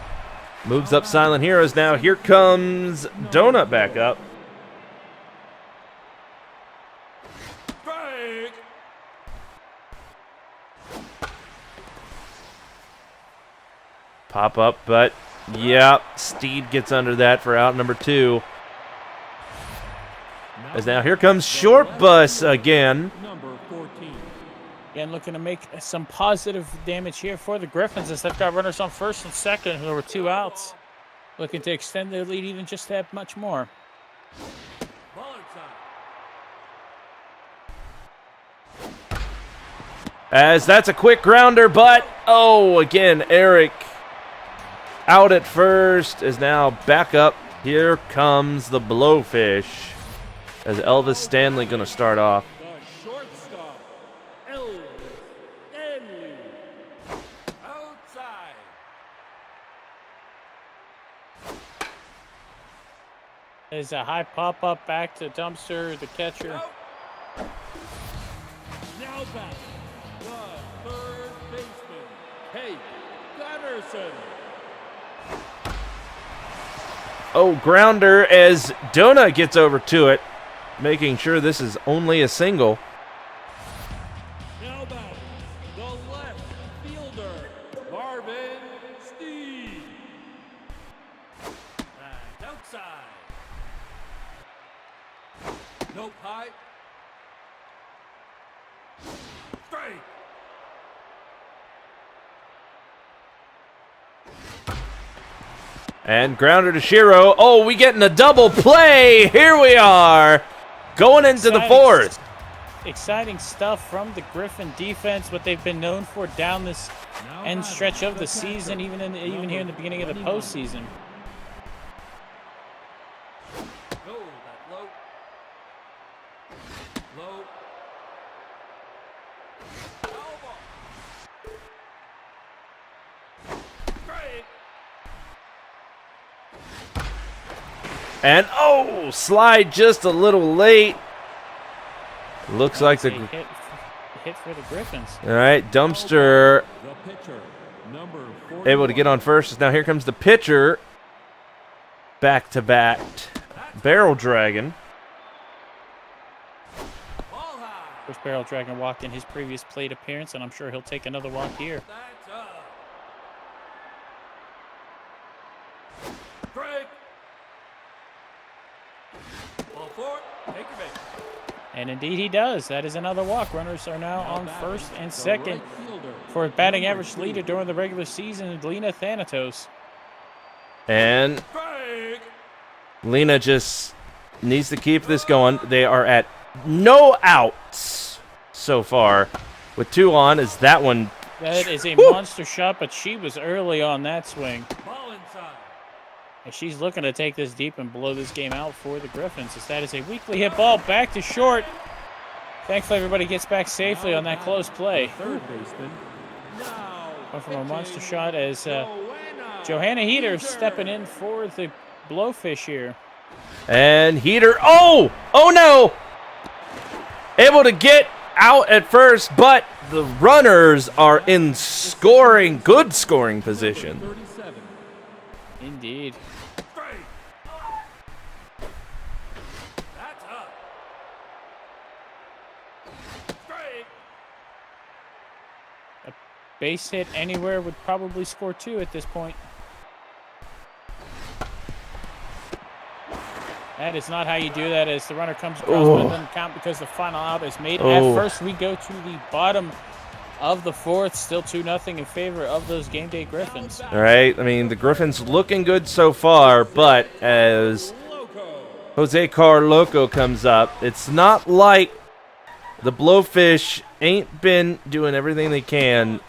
Moves up Silent Heroes. Now here comes Donut back up. Strike. Pop up, but yeah, Steed gets under that for out number 2. As now here comes Short Bus again. Number 14. Again, looking to make some positive damage here for the Griffins as they've got runners on first and second who were 2 outs. Looking to extend their lead even just that much more. Ball inside. As that's a quick grounder, but oh, again, Eric out at first is now back up. Here comes the Blowfish as Elvis Stanley going to start off. The shortstop, Elvis Stanley. Outside. There's a high pop-up back to Dumpster, the catcher. Out. Now back. The third baseman, Kate Gunnarsson. Oh, grounder as Donut gets over to it, making sure this is only a single. Now back. The left fielder, Marvin Steed. And outside. No pipe. Straight. And grounder to Shiro. Oh, we getting a double play. Here we are. Going into the 4th. Exciting stuff from the Griffin defense, what they've been known for down this end stretch of the season, even here in the beginning of the postseason. Oh, that low. Low. Foul ball. Straight. And oh, slide just a little late. Looks like the hit for the Griffins. all right, Dumpster The pitcher, number 41. able to get on first. Now here comes the pitcher. Back to back barrel dragon. Ball high. First Barrel Dragon walked in his previous plate appearance, and I'm sure he'll take another walk here. That's up. Strike. Ball 4. Take your base. And indeed he does. That is another walk. Runners are now on batting, first and the second right fielder, for a batting average leader during the regular season, Lena Thanatos. And Strike. Lena just needs to keep this going. They are at no outs so far with 2 on. Is that one? That is a Woo! monster shot, but she was early on that swing. Ball inside. And she's looking to take this deep and blow this game out for the Griffins. As that is a weakly hit ball back to short. Thankfully, everybody gets back safely on that close play. Third baseman. Now Went from a monster pitching, shot as Joanna Johanna Heater Heater. stepping in for the Blowfish here. And Heater. Oh! Oh no! Able to get out at first, but the runners are in good scoring position. 37. Indeed. Straight. That's up. Straight. Base hit anywhere would probably score 2 at this point. That is not how you do that as the runner comes across, but it doesn't count because the final out is made. Oh. At first, we go to the bottom of the fourth. Still 2-0 in favor of those game day Griffins. All right. I mean, the Griffins looking good so far, but as Jose Carloco comes up, it's not like the Blowfish ain't been doing everything they can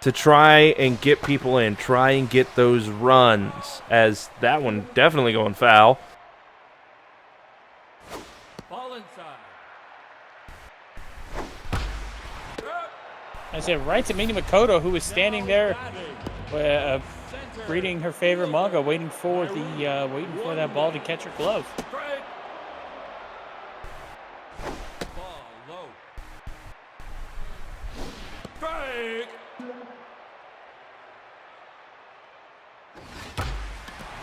to try and get people in, try and get those runs, as that one definitely going foul. I said right to Mini Makoto, who was standing there greeting her favorite manga, waiting for that ball to catch her glove.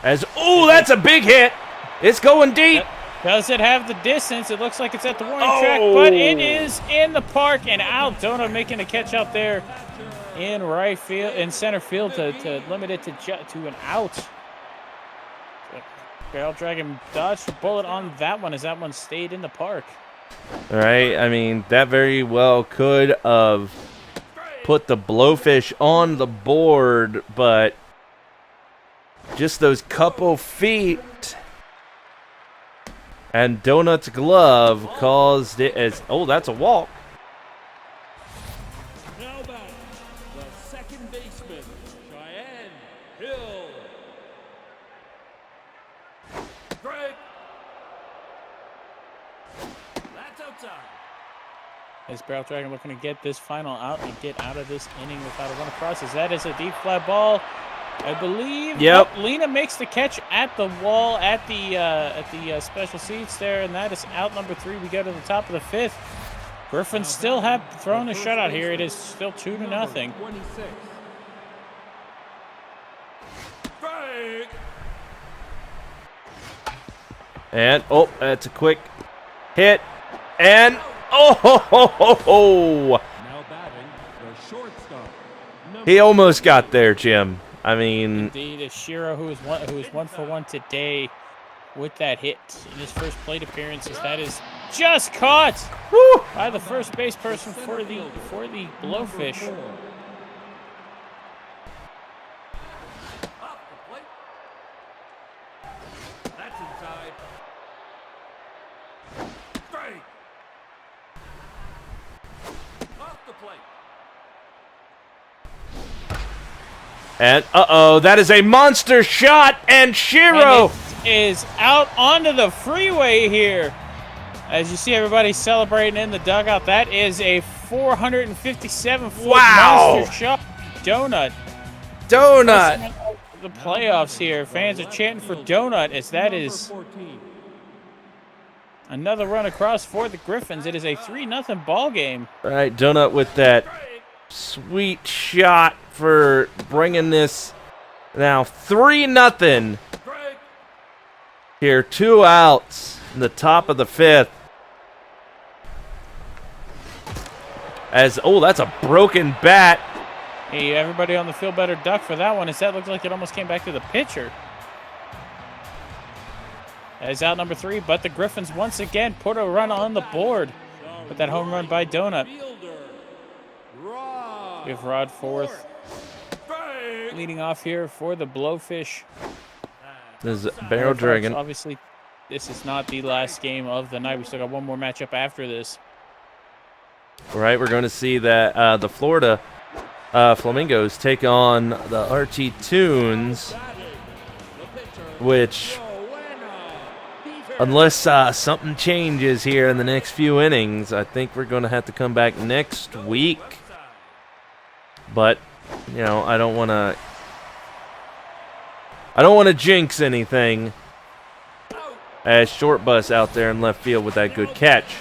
That's a big hit. It's going deep. Does it have the distance? It looks like it's at the warning track, but it is in the park and out. Donut making a catch out there in right field, in center field to limit it to an out. Barrel Dragon dodged the bullet on that one as that one stayed in the park. All right. I mean, that very well could have put the Blowfish on the board, but just those couple feet and Donut's glove caused it as, that's a walk. Now back, the second baseman, Cheyenne Hill. Strike. That's outside. Is Barrel Dragon looking to get this final out and get out of this inning without a run across? As that is a deep fly ball. I believe. Yep. Lena makes the catch at the wall at the special seats there, and that is out number 3. We go to the top of the 5th. Griffins still have thrown a shutout here. It is still 2-0. And that's a quick hit, and Now batting, the shortstop. he almost got there, Jim. I mean, indeed, it's Shiro who is 1 for 1 today with that hit in his first plate appearance. As that is just caught by the first base person for the Blowfish. That's inside. Strike. Off the plate. and that is a monster shot, and Shiro. And it is out onto the freeway here. As you see everybody celebrating in the dugout, that is a 457-foot monster shot. Donut. The playoffs here. Fans are chanting for Donut as that is another run across for the Griffins. It is a 3-0 ball game. All right, Donut with that sweet shot for bringing this now 3-0. Here, 2 outs in the top of the 5th. As that's a broken bat. Hey, everybody on the field better duck for that one, as that looked like it almost came back to the pitcher. That is out number 3, but the Griffins once again put a run on the board with that home run by Donut. We have Rod 4th leading off here for the Blowfish. This is Barrel Dragon. Obviously, this is not the last game of the night. We still got one more matchup after this. All right, we're going to see that the Florida Flamingos take on the RT Tunes, which, unless something changes here in the next few innings, I think we're going to have to come back next week. But, I don't want to jinx anything, as Short Bus out there in left field with that good catch.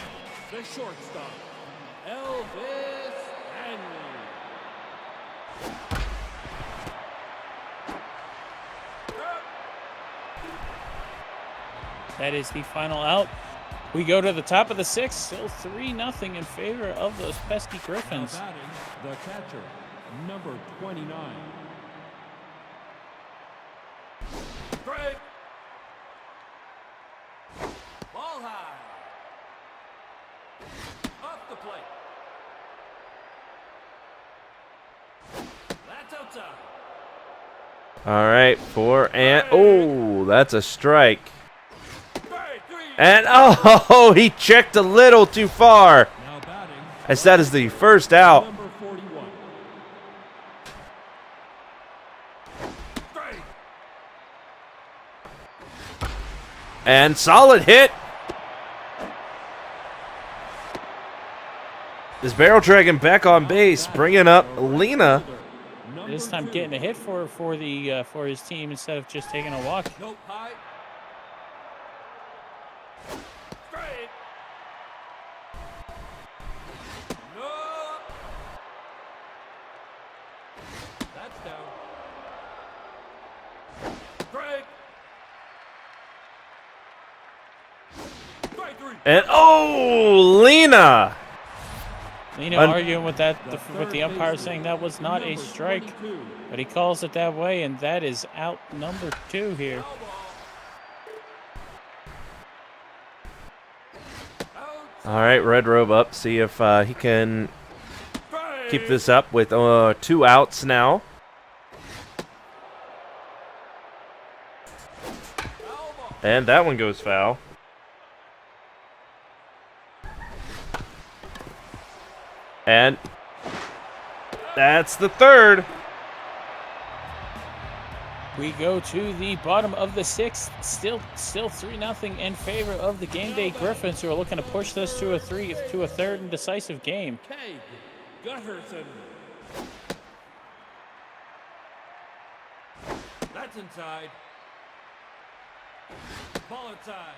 That is the final out. We go to the top of the 6th, still 3-0 in favor of those pesky Griffins. The catcher, number 29. Strike. Ball high. Off the plate. That's outside. All right, 4 and oh, that's a strike. And oh, he checked a little too far. Now batting. As that is the first out. Number 41. Strike. And solid hit. This Barrel Dragon back on base, bringing up Lena. This time getting a hit for his team instead of just taking a walk. Nope, high. Strike. No. That's down. Strike. Strike 3. And oh, Lena. Arguing with with the umpire saying that was not a strike, but he calls it that way, and that is out number 2 here. All right, Red Robe up. See if he can keep this up with 2 outs now. And that one goes foul. And that's the third. We go to the bottom of the 6th. Still 3-0 in favor of the Game Day Griffins, who are looking to push this to a third and decisive game. Keg Gutterson. That's inside. Ball inside.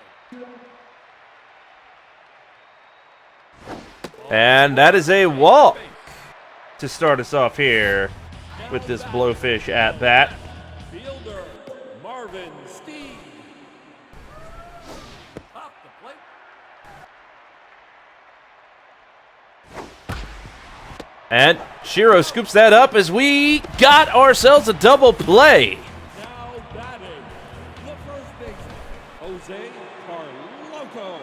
And that is a walk to start us off here with this Blowfish at bat. Fielder Marvin Steed. Off the plate. And Shiro scoops that up as we got ourselves a double play. Now batting, the first baseman, Jose Carloco.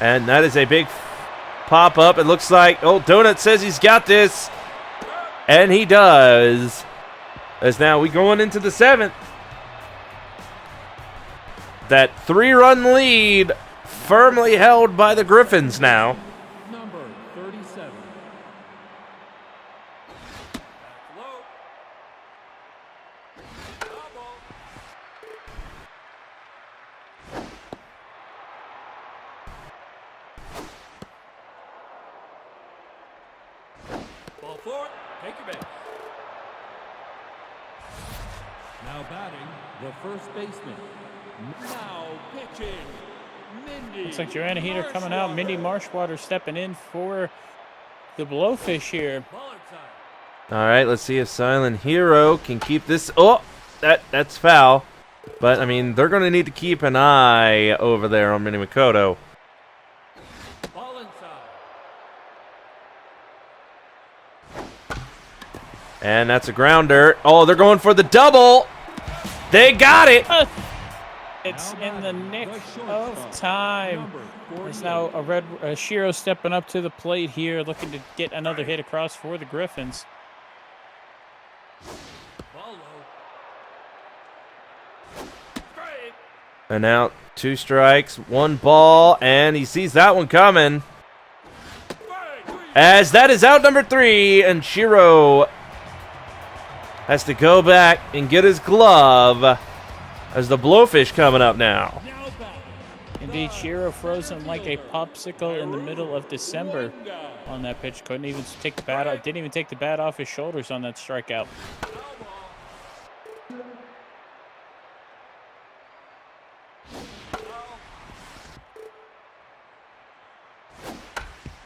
And that is a big pop up. It looks like, oh, Donut says he's got this. And he does. As now we going into the 7th. That 3-run lead firmly held by the Griffins now. Number 37. Low. Double. Ball forward. Take your base. Now batting, the first baseman. Now pitching, Mindy. Looks like Joanna Heater coming out. Mindy Marshwater stepping in for the Blowfish here. Ball inside. All right, let's see if Silent Hero can keep this. Oh, that's foul. But, I mean, they're going to need to keep an eye over there on Minnie Makoto. Ball inside. And that's a grounder. Oh, they're going for the double. They got it. It's in the nick of time. There's now a Shiro stepping up to the plate here, looking to get another hit across for the Griffins. Ball low. Strike. And now 2 strikes, 1 ball, and he sees that one coming. As that is out number 3, and Shiro has to go back and get his glove as the Blowfish coming up now. Indeed, Shiro frozen like a popsicle in the middle of December on that pitch. Couldn't even take the bat off. Didn't even take the bat off his shoulders on that strikeout.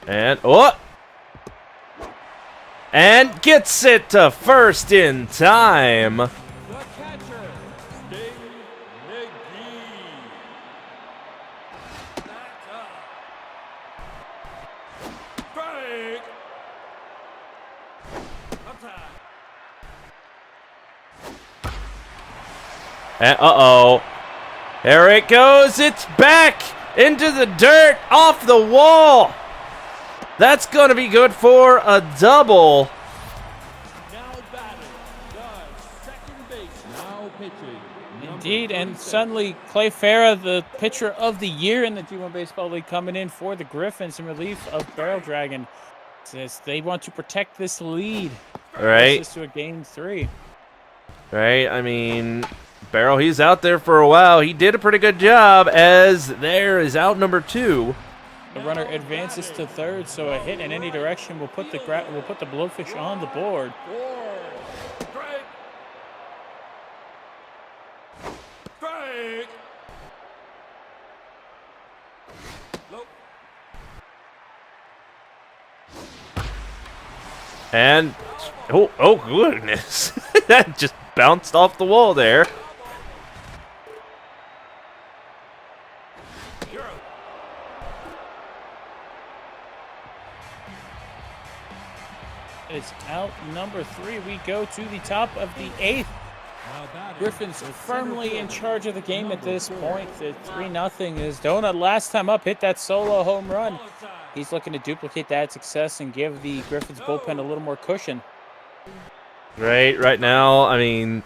And oh, and gets it to first in time. The catcher, Sting McGee. That's up. Strike. Outside. And There it goes. It's back into the dirt, off the wall. That's going to be good for a double. Now batting, the second base. Now pitching. Indeed, and suddenly Clay Farah, the pitcher of the year in the G1 Baseball League, coming in for the Griffins in relief of Barrel Dragon. Says they want to protect this lead. Right. This to a game 3. Right, I mean, Barrel, he's out there for a while. He did a pretty good job, as there is out number 2. The runner advances to third, so a hit in any direction will put the Blowfish on the board. Strike. And, oh goodness. That just bounced off the wall there. It's out number 3. We go to the top of the 8th. Griffins firmly in charge of the game at this point. At 3-0 is Donut. Last time up, hit that solo home run. He's looking to duplicate that success and give the Griffins bullpen a little more cushion. Right now, I mean,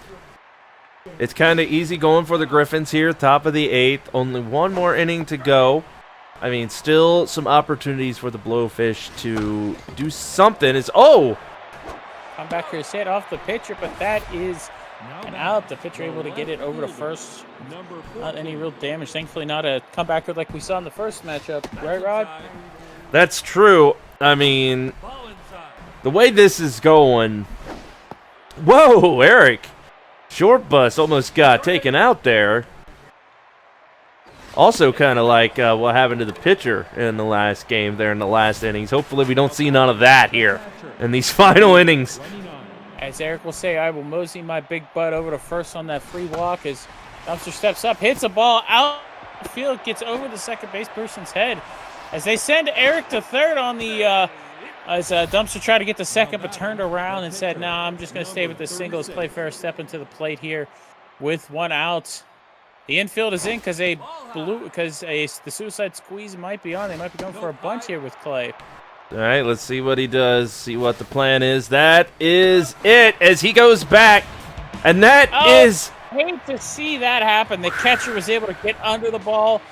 it's kind of easy going for the Griffins here, top of the 8th. Only one more inning to go. I mean, still some opportunities for the Blowfish to do something. Comebacker is hit off the pitcher, but that is an out. The pitcher able to get it over to first. Not any real damage. Thankfully, not a comebacker like we saw in the first matchup. Right, Rod? That's true. I mean, the way this is going. Whoa, Eric. Short bus almost got taken out there. Also kind of like what happened to the pitcher in the last game there in the last innings. Hopefully we don't see none of that here in these final innings. As Eric will say, I will mosey my big butt over to first on that free walk as Dumpster steps up, hits a ball out the field, gets over the second base person's head. As they send Eric to third on the as Dumpster tried to get the second but turned around and said, "No, I'm just going to stay with the single." As Clay Farah stepping to the plate here with one out. The infield is in because the suicide squeeze might be on. They might be going for a bunch here with Clay. All right, let's see what he does, see what the plan is. That is it as he goes back, and that is... I hate to see that happen. The catcher was able to get under the ball,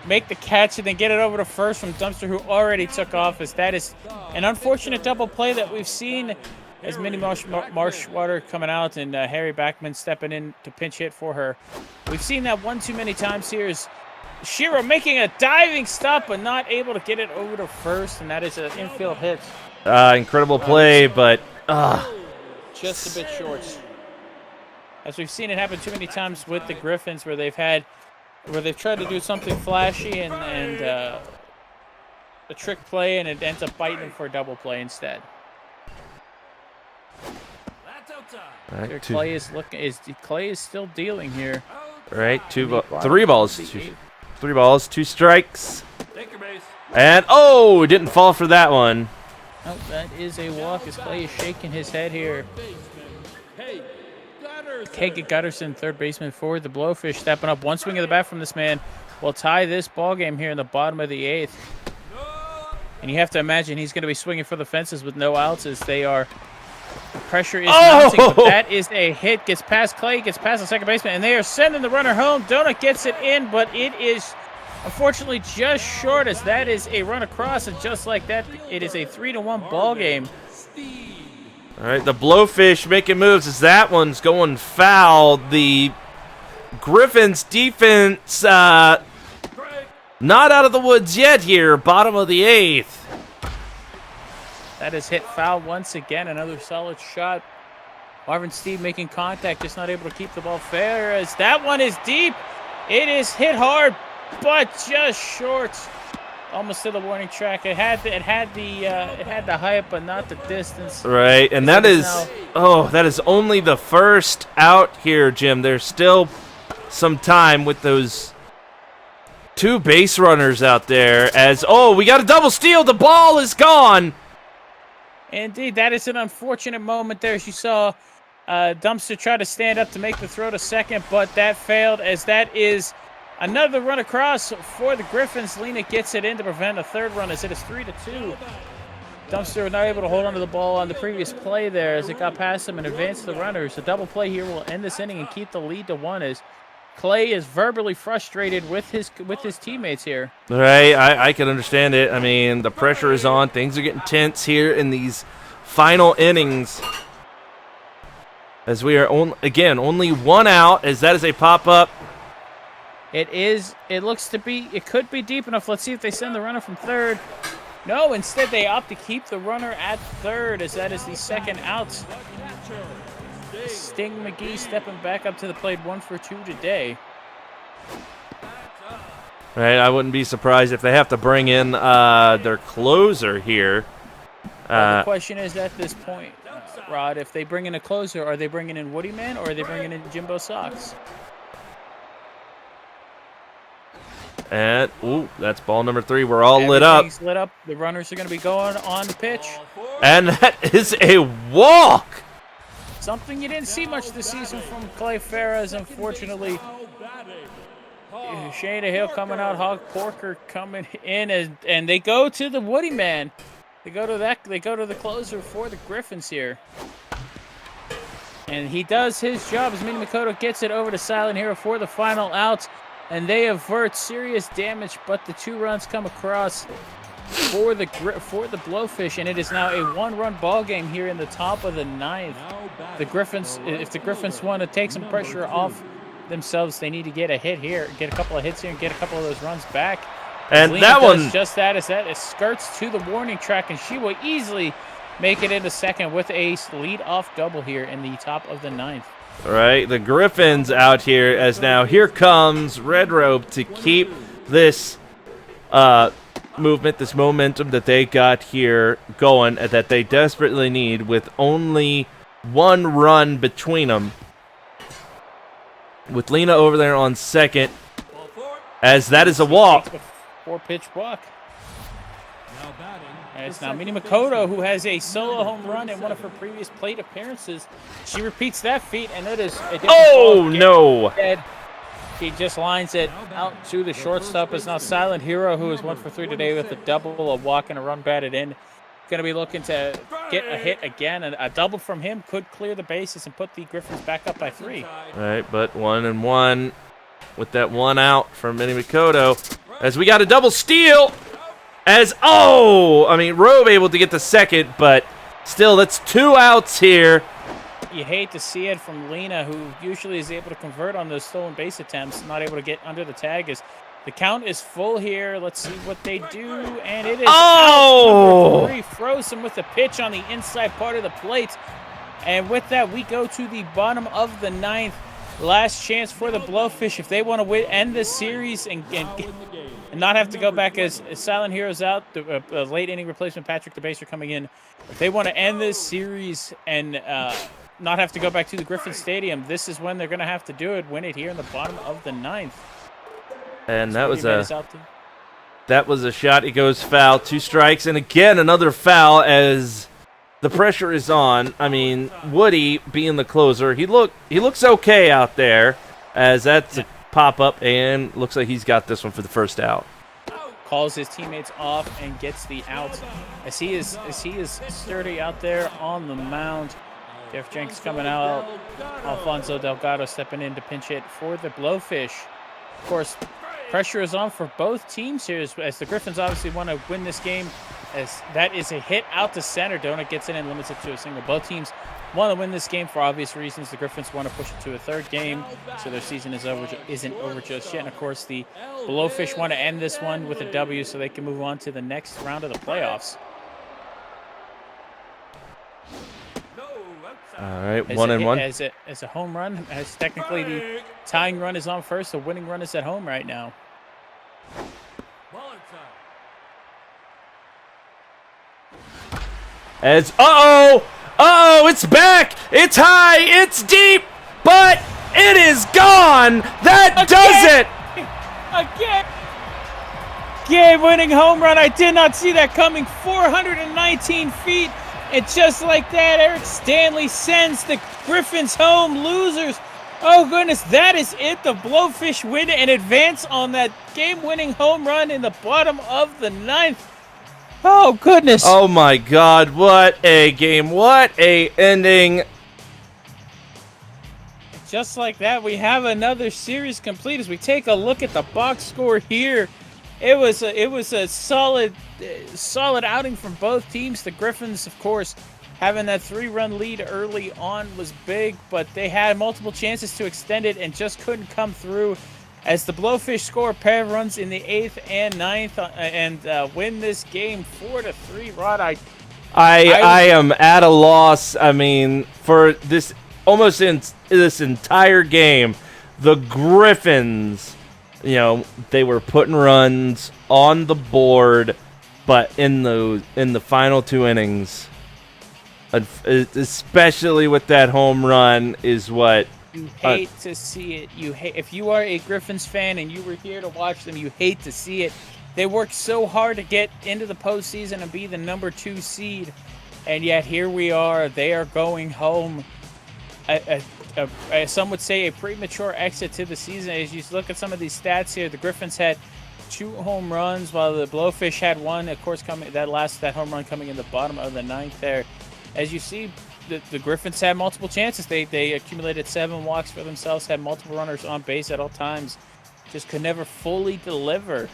make the catch, and then get it over to first from Dumpster, who already took off. As that is an unfortunate double play that we've seen as Minnie Marshwater coming out and Harry Backman stepping in to pinch hit for her. We've seen that one too many times here. Is Shiro making a diving stop but not able to get it over to first, and that is an infield hit. Incredible play, but just a bit short. As we've seen it happen too many times with the Griffins, where they've tried to do something flashy and a trick play, and it ends up biting them for a double play instead. Right, Clay is still dealing here. Right, 3 balls. 3 balls, 2 strikes. And didn't fall for that one. Oh, that is a walk as Clay is shaking his head here. Keg Gutterson, third baseman for the Blowfish, stepping up. One swing of the bat from this man will tie this ball game here in the bottom of the 8th. And you have to imagine he's going to be swinging for the fences with no outs as they are. The pressure is mounting, but that is a hit. Gets past Clay, gets past the second baseman, and they are sending the runner home. Donut gets it in, but it is unfortunately just short, as that is a run across, and just like that, it is a 3-1 ball game. All right, the Blowfish making moves as that one's going foul. The Griffins defense not out of the woods yet here, bottom of the 8th. That is hit foul once again. Another solid shot. Marvin Steve making contact, just not able to keep the ball fair. As that one is deep. It is hit hard, but just short. Almost to the warning track. It had the height, but not the distance. Right, and that is only the first out here, Jim. There's still some time with those 2 base runners out there. As we got a double steal. The ball is gone. Indeed, that is an unfortunate moment there. As you saw, Dumpster try to stand up to make the throw to second, but that failed, as that is Another run across for the Griffins. Lena gets it in to prevent a third run as it is 3-2. Dumpster not able to hold onto the ball on the previous play there as it got past him and advanced the runners. A double play here will end this inning and keep the lead to 1 as Clay is verbally frustrated with his teammates here. Right, I can understand it. I mean, the pressure is on. Things are getting tense here in these final innings. As we are, only 1 out, as that is a pop-up. It could be deep enough. Let's see if they send the runner from third. No, instead they opt to keep the runner at third as that is the second out. Sting McGee stepping back up to the plate, 1 for 2 today. Right, I wouldn't be surprised if they have to bring in their closer here. Well, the question is at this point, Rod, if they bring in a closer, are they bringing in Woody Man or are they bringing in Jimbo Sox? And, ooh, that's ball number 3. We're all lit up. Everything's lit up. The runners are going to be going on the pitch. And that is a walk. Something you didn't see much this season from Clay Ferraz, unfortunately. Shayna Hill coming out, Hog Porker coming in, and they go to the Woody Man. They go to the closer for the Griffins here. And he does his job as Mini Makoto gets it over to Silent Hero for the final out. And they avert serious damage, but the 2 runs come across for the Blowfish, and it is now a 1-run ball game here in the top of the 9th. The Griffins, if the Griffins want to take some pressure off themselves, they need to get a hit here, get a couple of hits here, and get a couple of those runs back. And Lena that does one, just that as that skirts to the warning track, and she will easily make it into second with a lead-off double here in the top of the 9th. right, the Griffins out here as now here comes Red Robe to keep this movement, this momentum that they got here going, that they desperately need with only 1 run between them. With Lena over there on second, as that is a walk. 4-pitch walk. And it's now Mini Makoto, who has a solo home run in one of her previous plate appearances. She repeats that feat, and it is a different no! Dead. She just lines it out to the shortstop. It's now Silent Hero, who is 1 for 3 today with a double, a walk, and a run batted in. Going to be looking to get a hit again, and a double from him could clear the bases and put the Griffins back up by 3. All right, but 1-1 with that 1 out from Mini Makoto. As we got a double steal. Robe able to get the second, but still, that's 2 outs here. You hate to see it from Lena, who usually is able to convert on those stolen base attempts, not able to get under the tag. As the count is full here. Let's see what they do, and it is out number 3. Frozen with the pitch on the inside part of the plate. And with that, we go to the bottom of the 9th. Last chance for the Blowfish if they want to end this series and not have to go back as Silent Hero's out. The late inning replacement Patrick DeBaser coming in. If they want to end this series and not have to go back to the Griffin Stadium, this is when they're going to have to do it. Win it here in the bottom of the 9th. And that was a shot. It goes foul. 2 strikes, and again another foul as the pressure is on. I mean, Woody being the closer, he looks okay out there, as that's a pop-up, and looks like he's got this one for the first out. Calls his teammates off and gets the out. As he is sturdy out there on the mound. Jeff Jenkins coming out. Alfonso Delgado stepping in to pinch hit for the Blowfish. Of course, pressure is on for both teams here as the Griffins obviously want to win this game, as that is a hit out to center. Donut gets it and limits it to a single. Both teams want to win this game for obvious reasons. The Griffins want to push it to a 3rd game, so their season isn't over just yet. And of course, the Blowfish want to end this one with a W so they can move on to the next round of the playoffs. All right, 1-1. As a home run, as technically the tying run is on first, the winning run is at home right now. As it's back, it's high, it's deep, but it is gone. That does it. Again, winning home run. I did not see that coming. 419 feet. And just like that, Eric Stanley sends the Griffins home. Losers Oh, goodness, that is it. The Blowfish win and advance on that game-winning home run in the bottom of the 9th. Oh, goodness. Oh, my God. What a game. What a ending. Just like that, we have another series complete. As we take a look at the box score here, it was a solid outing from both teams. The Griffins, of course, having that 3-run lead early on was big, but they had multiple chances to extend it and just couldn't come through. As the Blowfish score a pair of runs in the 8th and 9th and win this game 4-3. Rod, I am at a loss. I mean, for this almost in this entire game, the Griffins, they were putting runs on the board, but in the final 2 innings, especially with that home run, is what you hate to see it. If you are a Griffins fan and you were here to watch them, you hate to see it. They worked so hard to get into the postseason and be the number 2 seed, and yet here we are. They are going home. Some would say a premature exit to the season. As you look at some of these stats here, the Griffins had 2 home runs, while the Blowfish had 1. Of course, that home run coming in the bottom of the 9th there. As you see, the Griffins had multiple chances. They accumulated 7 walks for themselves, had multiple runners on base at all times, just could never fully deliver.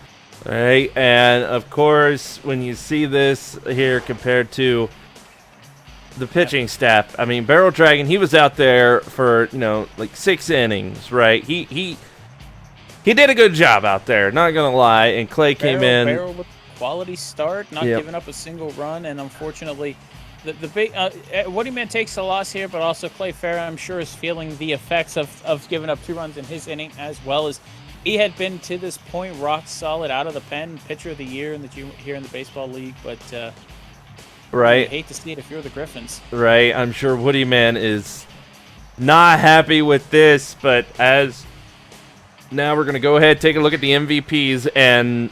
Right, and of course, when you see this here compared to the pitching staff, I mean, Barrel Dragon, he was out there for, like 6 innings, right? He did a good job out there, not gonna lie. And Clay came in. Barrel with a quality start, not giving up a single run, and unfortunately, the big Woody Man takes a loss here, but also Clay Farrah, I'm sure, is feeling the effects of giving up 2 runs in his inning, as well as he had been to this point rock solid out of the pen, pitcher of the year here in the baseball league, but. Right. I hate to see it if you're the Griffins. Right. I'm sure Woody Man is not happy with this, but now we're going to go ahead, take a look at the MVPs, and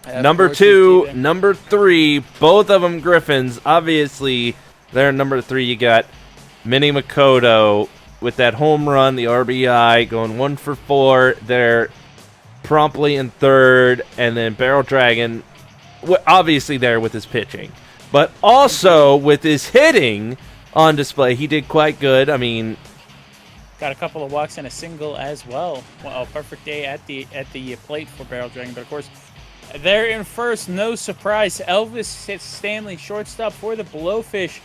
number 2, number 3, both of them Griffins. Obviously, they're number 3. You got Minnie Makoto with that home run, the RBI, going 1 for 4. They're promptly in 3rd, and then Barrel Dragon, obviously there with his pitching. But also with his hitting on display, he did quite good. I mean, got a couple of walks and a single as well. Well, a perfect day at the plate for Barrel Dragon. But of course, they're in first. No surprise. Elvis hits Stanley shortstop for the Blowfish.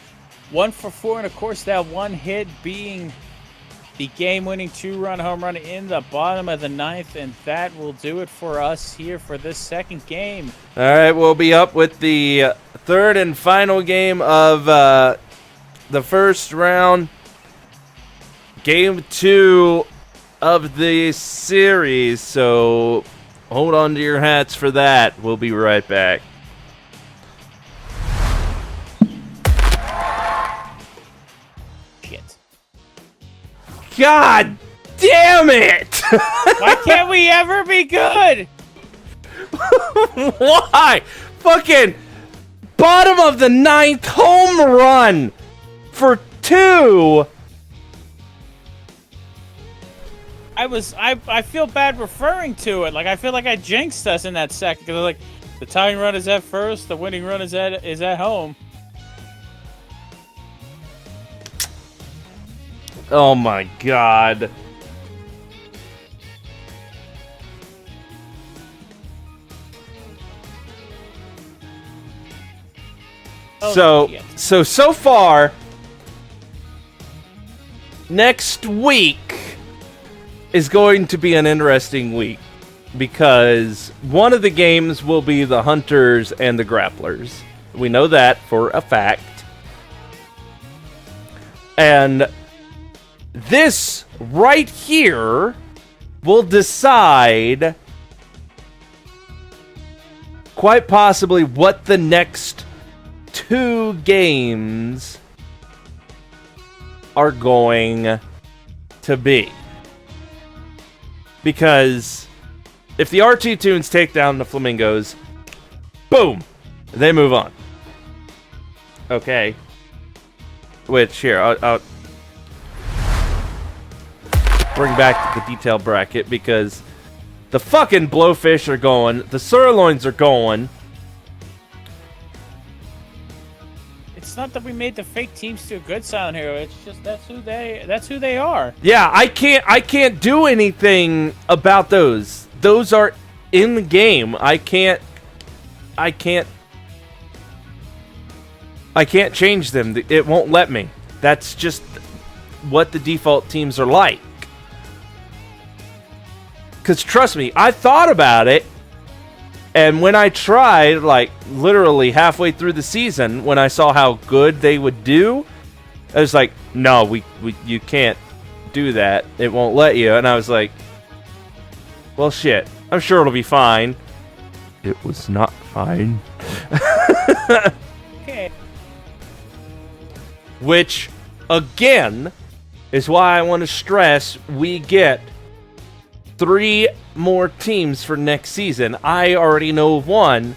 1 for 4, and of course that one hit being the game-winning 2-run home run in the bottom of the 9th, and that will do it for us here for this second game. All right, we'll be up with the 3rd and final game of the first round. Game 2 of the series, so hold on to your hats for that. We'll be right back. God damn it! Why can't we ever be good? Why? Fucking bottom of the 9th home run for 2. I feel bad referring to it. Like, I feel like I jinxed us in that second. Because, like, the tying run is at first, the winning run is at home. Oh my god. So far, next week is going to be an interesting week because one of the games will be the Hunters and the Grapplers. We know that for a fact. And this right here will decide quite possibly what the next 2 games are going to be. Because if the RT Tunes take down the Flamingos, boom, they move on. Okay. Which, here, I'll bring back the detailed bracket because the fucking blowfish are going, the sirloins are going. It's not that we made the fake teams to a good Silent Hero. It's just that's who they are. Yeah, I can't do anything about those. Those are in the game. I can't change them. It won't let me. That's just what the default teams are like. Because trust me, I thought about it, and when I tried, like literally halfway through the season, when I saw how good they would do, I was like, no, you can't do that. It won't let you. And I was like, well, shit. I'm sure it'll be fine. It was not fine. Okay. Which, again, is why I want to stress we get 3 more teams for next season. I already know of one,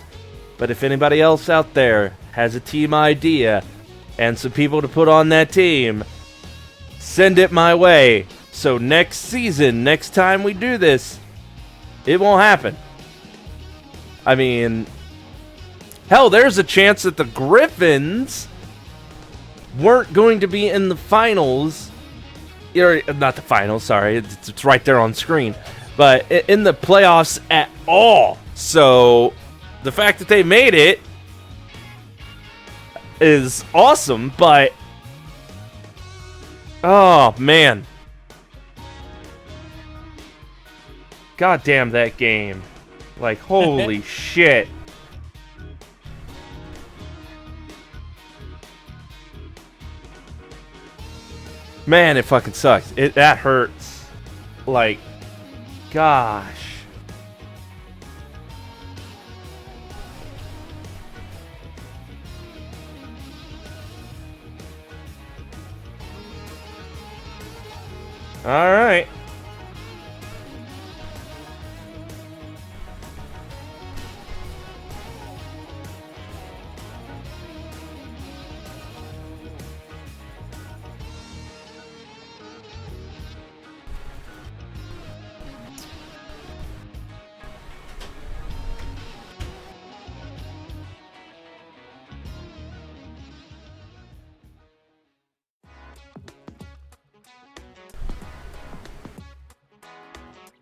but if anybody else out there has a team idea and some people to put on that team, send it my way. So next season, next time we do this, it won't happen. I mean, hell, there's a chance that the Griffins weren't going to be in the finals. Not the finals, sorry. It's right there on screen. But in the playoffs at all. So the fact that they made it is awesome, but oh, man. God damn that game. Like, holy shit. Man, it fucking sucks. That hurts. Like, gosh. All right.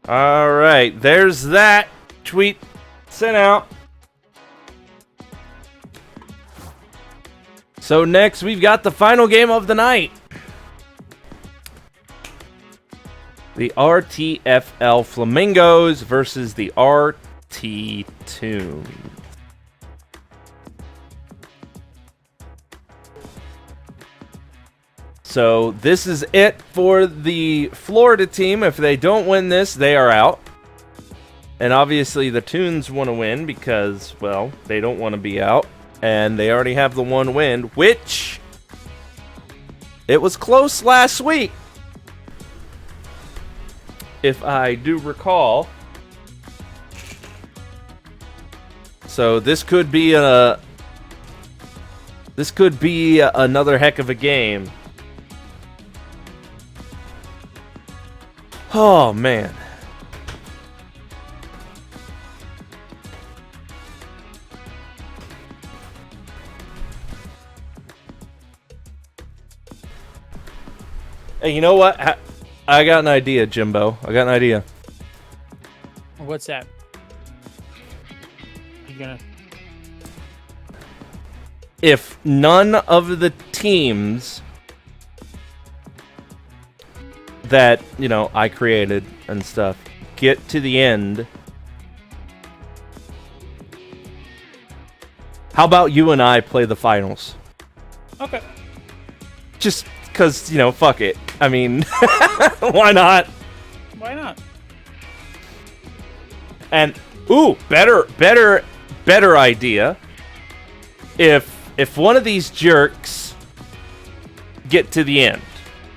All right, there's that tweet sent out. So next, we've got the final game of the night. The RTFL Flamingos versus the RT Toons. So this is it for the Florida team. If they don't win this, they are out. And obviously the Toons want to win because, well, they don't want to be out. And they already have the 1 win, which it was close last week, if I do recall. So this could be another heck of a game. Oh, man. Hey, you know what? I got an idea, Jimbo. I got an idea. What's that? You gonna... If none of the teams that, you know, I created and stuff get to the end, how about you and I play the finals? Okay. Just because, you know, fuck it. I mean, why not? Why not? And, ooh, better idea. If one of these jerks get to the end,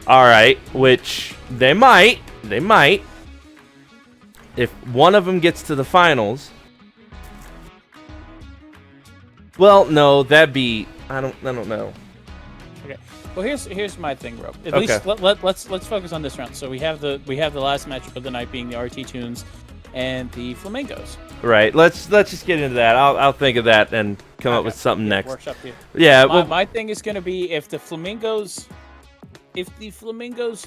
all right, which they might. If one of them gets to the finals, well, no, that'd be, I don't know. Okay. Well, here's my thing, bro. At Okay. least let's focus on this round. So we have the last matchup of the night being the RT Tunes and the Flamingos. Right. Let's just get into that. I'll think of that and come up with something next. Workshop here. Yeah. My thing is going to be if the Flamingos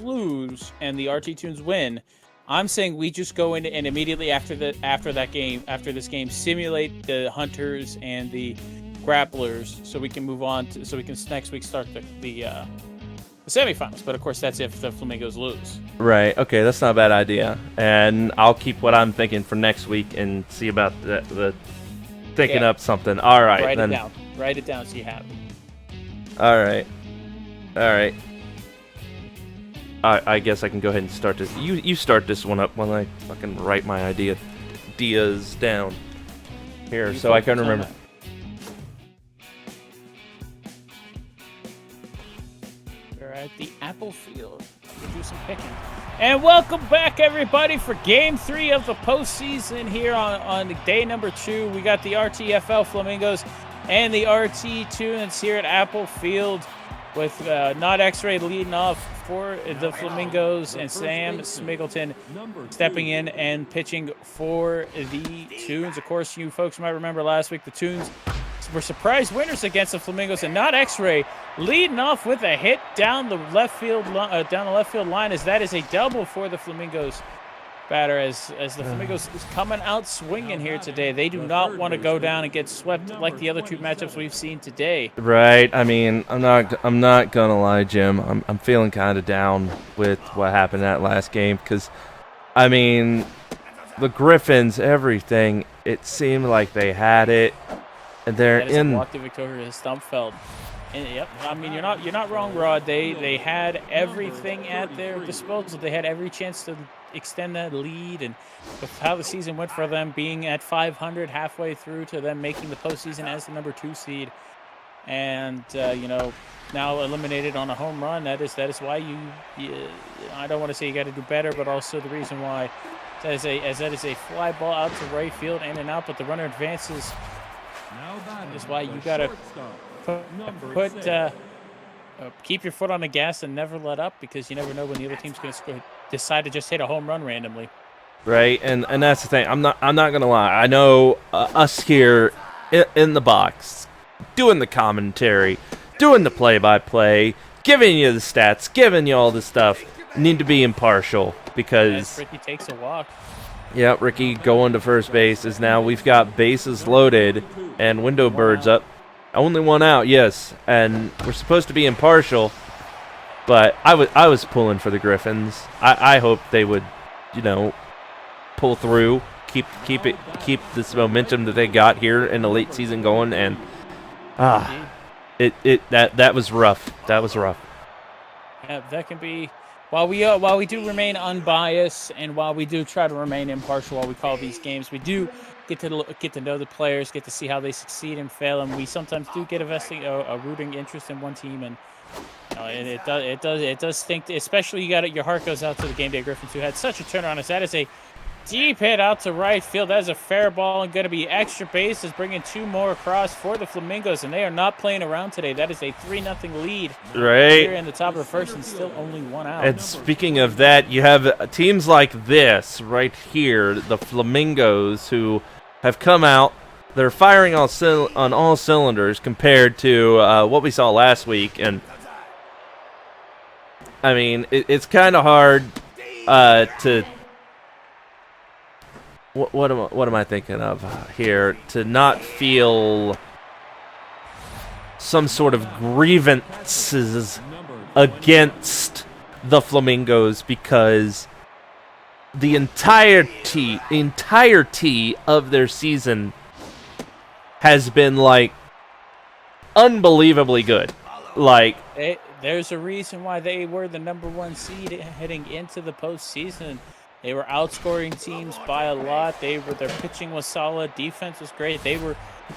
lose and the RT Tunes win, I'm saying we just go in and immediately after this game, simulate the hunters and the grapplers, so we can move on so we can next week start the semifinals. But of course, that's if the Flamingos lose. Right. Okay, that's not a bad idea. And I'll keep what I'm thinking for next week and see about the thinking up something. All right. Write it down. Write it down so you have it. All right. I guess I can go ahead and start this. You start this one up while I fucking write my ideas down here so I can remember. We're at the Apple Field. We'll do some picking. And welcome back, everybody, for Game 3 of the postseason here on day number 2. We got the RTFL Flamingos and the RT Tunes here at Apple Field with Not X-Ray leading off for the Flamingos and Sam Smiggleton stepping in and pitching for the Tunes. Of course, you folks might remember last week the Tunes were surprise winners against the Flamingos, and Not X-Ray leading off with a hit down the left field line, as that is a double for the Flamingos batter, as the Flamingos is coming out swinging here today. They do not want to go down and get swept like the other two matchups we've seen today. Right. I mean, I'm not gonna lie, Jim. I'm feeling kind of down with what happened that last game because, I mean, the Griffins, everything. It seemed like they had it, and they're in. Walk to Victoria Stumpfeld. And, yep. I mean, you're not wrong, Rod. They had everything at their disposal. They had every chance to extend that lead, and with how the season went for them, being at 500 halfway through to them making the postseason as the number 2 seed, and now eliminated on a home run. That is why you I don't want to say you got to do better, but also the reason why that is a fly ball out to right field in and out, but the runner advances. Is why you got to keep your foot on the gas and never let up, because you never know when the other team's going to decide to just hit a home run randomly. Right, and that's the thing. I'm not gonna lie. I know us here in the box, doing the commentary, doing the play-by-play, giving you the stats, giving you all this stuff, need to be impartial because Ricky takes a walk. Yeah, Ricky going to first base is now we've got bases loaded and window birds up. Only one out, yes, and we're supposed to be impartial, but I was pulling for the Griffins. I hope they would, pull through, keep this momentum that they got here in the late season going, and that was rough. That was rough. Yeah, that can be. While we do remain unbiased, and while we do try to remain impartial while we call these games, we do get to know the players, get to see how they succeed and fail, and we sometimes do get a rooting interest in one team, and it does stink. Especially your heart goes out to the Game Day Griffins, who had such a turnaround. As that is a deep hit out to right field. That is a fair ball and going to be extra bases, bringing 2 more across for the Flamingos, and they are not playing around today. That is a 3-0 lead right here in the top of the first, and still only 1 out. And speaking of that, you have teams like this right here, the Flamingos, who have come out. They're firing on all cylinders compared to what we saw last week, and I mean it's kind of hard to. What am I thinking of here? To not feel some sort of grievances against the Flamingos, because the entirety of their season has been like unbelievably good. Like there's a reason why they were the number 1 seed heading into the postseason. They were outscoring teams by a lot. Their pitching was solid. Defense was great. They were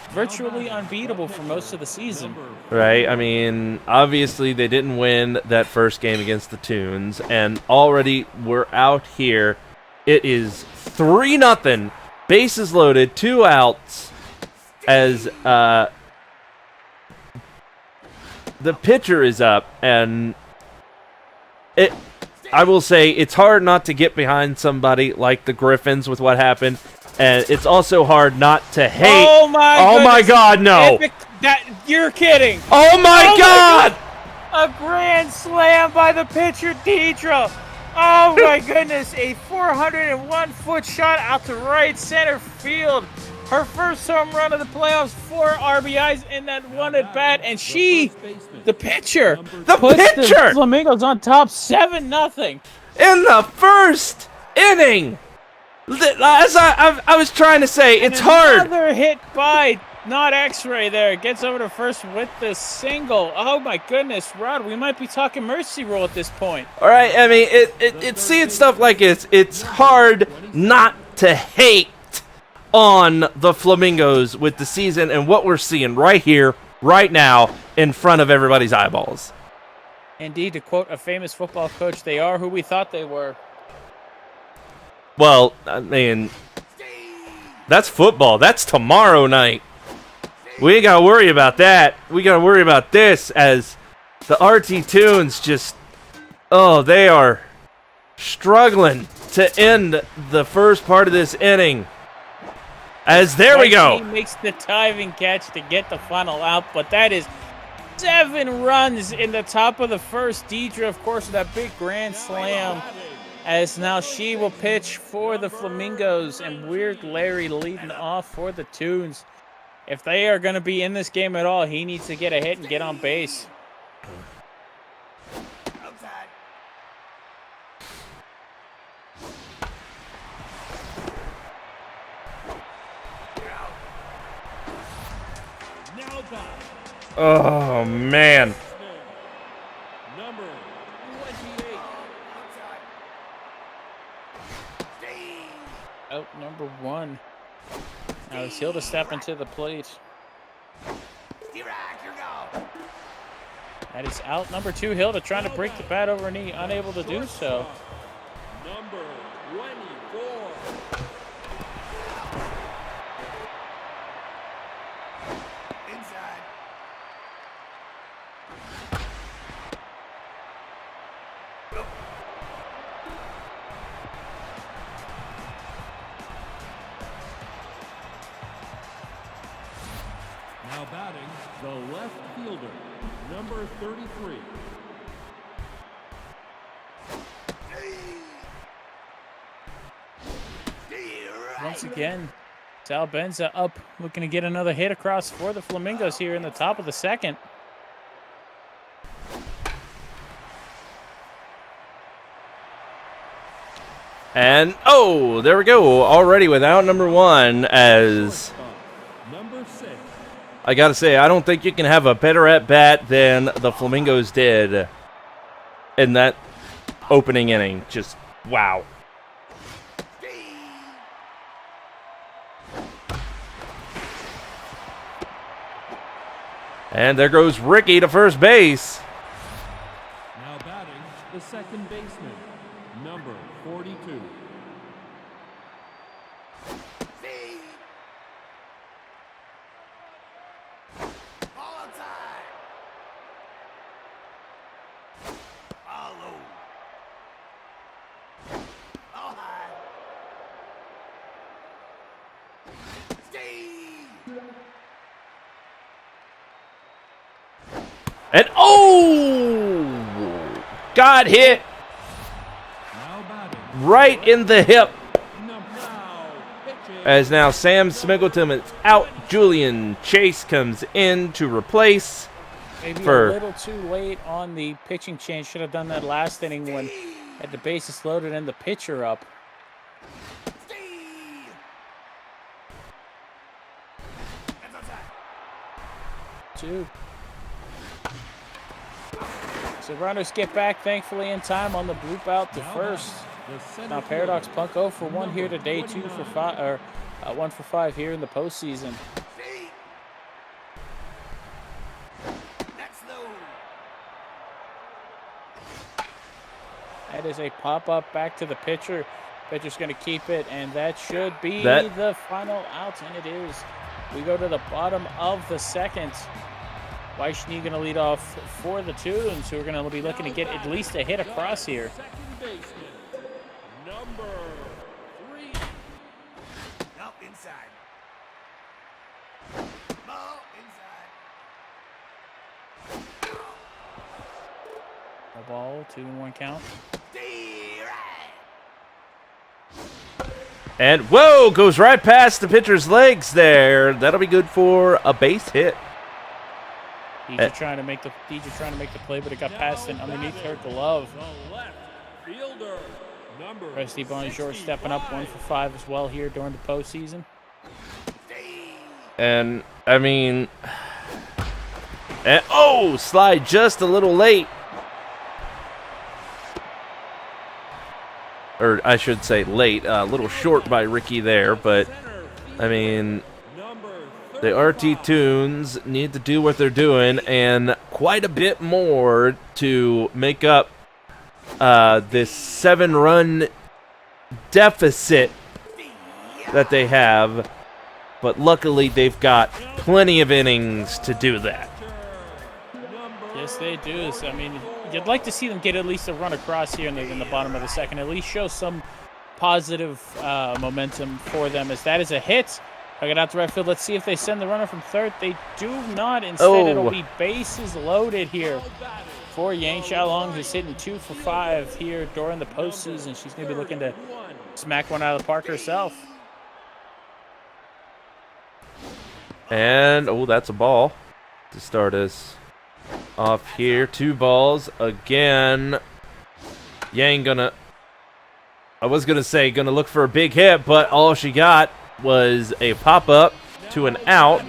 virtually unbeatable for most of the season. Right. I mean, obviously they didn't win that first game against the Tunes, and already we're out here. It is 3-0, bases loaded, 2 outs, as the pitcher is up, and I will say it's hard not to get behind somebody like the Griffins with what happened, and it's also hard not to hate. Oh my God, no! You're kidding! Oh my God! A grand slam by the pitcher, Deidre. Oh my goodness, a 401-foot shot out to right center field. Her first home run of the playoffs, 4 RBIs in that one at bat, and the pitcher, puts the Flamingos on top 7-0 in the first inning. As I was trying to say, it's hard. Another hit by not X-Ray there. Gets over to first with the single. Oh my goodness, Rod, we might be talking mercy rule at this point. All right, I mean, it's seeing stuff like this. It's hard not to hate on the Flamingos with the season and what we're seeing right here, right now, in front of everybody's eyeballs. Indeed, to quote a famous football coach, they are who we thought they were. Well, I mean, that's football. That's tomorrow night. We ain't got to worry about that. We got to worry about this as the RT Tunes just, they are struggling to end the first part of this inning. As there we go. He makes the diving catch to get the final out, but that is 7 runs in the top of the first. Deidre, of course, with that big grand slam, as now she will pitch for the Flamingos, and Weird Larry leading off for the Tunes. If they are going to be in this game at all, he needs to get a hit and get on base. Oh, man. Number 28. Out number 1. Now it's Hill to step into the plate. That is out number 2. Hilda trying to break the bat over her knee, unable to do so. Number 24. Now batting, the left fielder, number 33. Once again, Sal Benza up, looking to get another hit across for the Flamingos here in the top of the second. And, there we go. Already without number 1 as... Number 6. I got to say, I don't think you can have a better at-bat than the Flamingos did in that opening inning. Just, wow. And there goes Ricky to first base. Now batting, the second baseman, number 42. And got hit right in the hip. As now Sam Smiggleton is out. Julian Chase comes in to replace. Maybe a little too late on the pitching change. Should have done that last inning when had the bases loaded and the pitcher up. Two. So runners get back, thankfully, in time on the bloop out to first. Now Paradox Punk 0 for 1 here today, 2 for 5, or 1 for 5 here in the postseason. That is a pop-up back to the pitcher. Pitcher's going to keep it, and that should be the final out, and it is. We go to the bottom of the second. Weichny going to lead off for the Tunes, who are going to be looking to get at least a hit across here. Second baseman, number 3. No, inside. Ball inside. A ball, 2-1 count. And whoa, goes right past the pitcher's legs there. That'll be good for a base hit. DJ trying to make the play, but it got past and underneath her glove. The left fielder, number Rusty Bonjour stepping up 1 for 5 as well here during the postseason. And I mean, slide just a little late. Or I should say late, a little short by Ricky there, but I mean, the RT Tunes need to do what they're doing and quite a bit more to make up this 7-run deficit that they have, but luckily they've got plenty of innings to do that. Yes, they do. So, I mean, you'd like to see them get at least a run across here in the bottom of the second, at least show some positive momentum for them, as that is a hit. I got out to right field. Let's see if they send the runner from third. They do not. Instead, it'll be bases loaded here for Yang Xiaolong, who's hitting 2 for 5 here during the postseason. She's going to be looking to smack one out of the park herself. And, that's a ball to start us off here. 2 balls again. Yang gonna look for a big hit, but all she got was a pop-up to an out.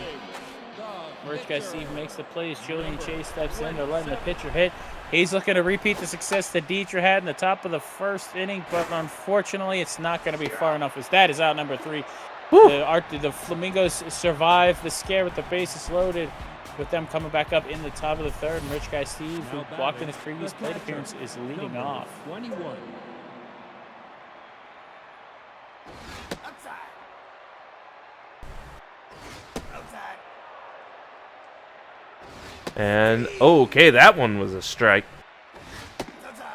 Merch guy Steve makes the plays. Julian Chase steps in. They're letting the pitcher hit. He's looking to repeat the success that Dietrich had in the top of the first inning, but unfortunately it's not going to be far enough, as that is out number 3. The Flamingos survive the scare with the bases loaded, with them coming back up in the top of the third. And Rich Guy Steve, who walked in his previous plate appearance, is leading off. 21. Outside. Outside. And, okay, that one was a strike. Outside.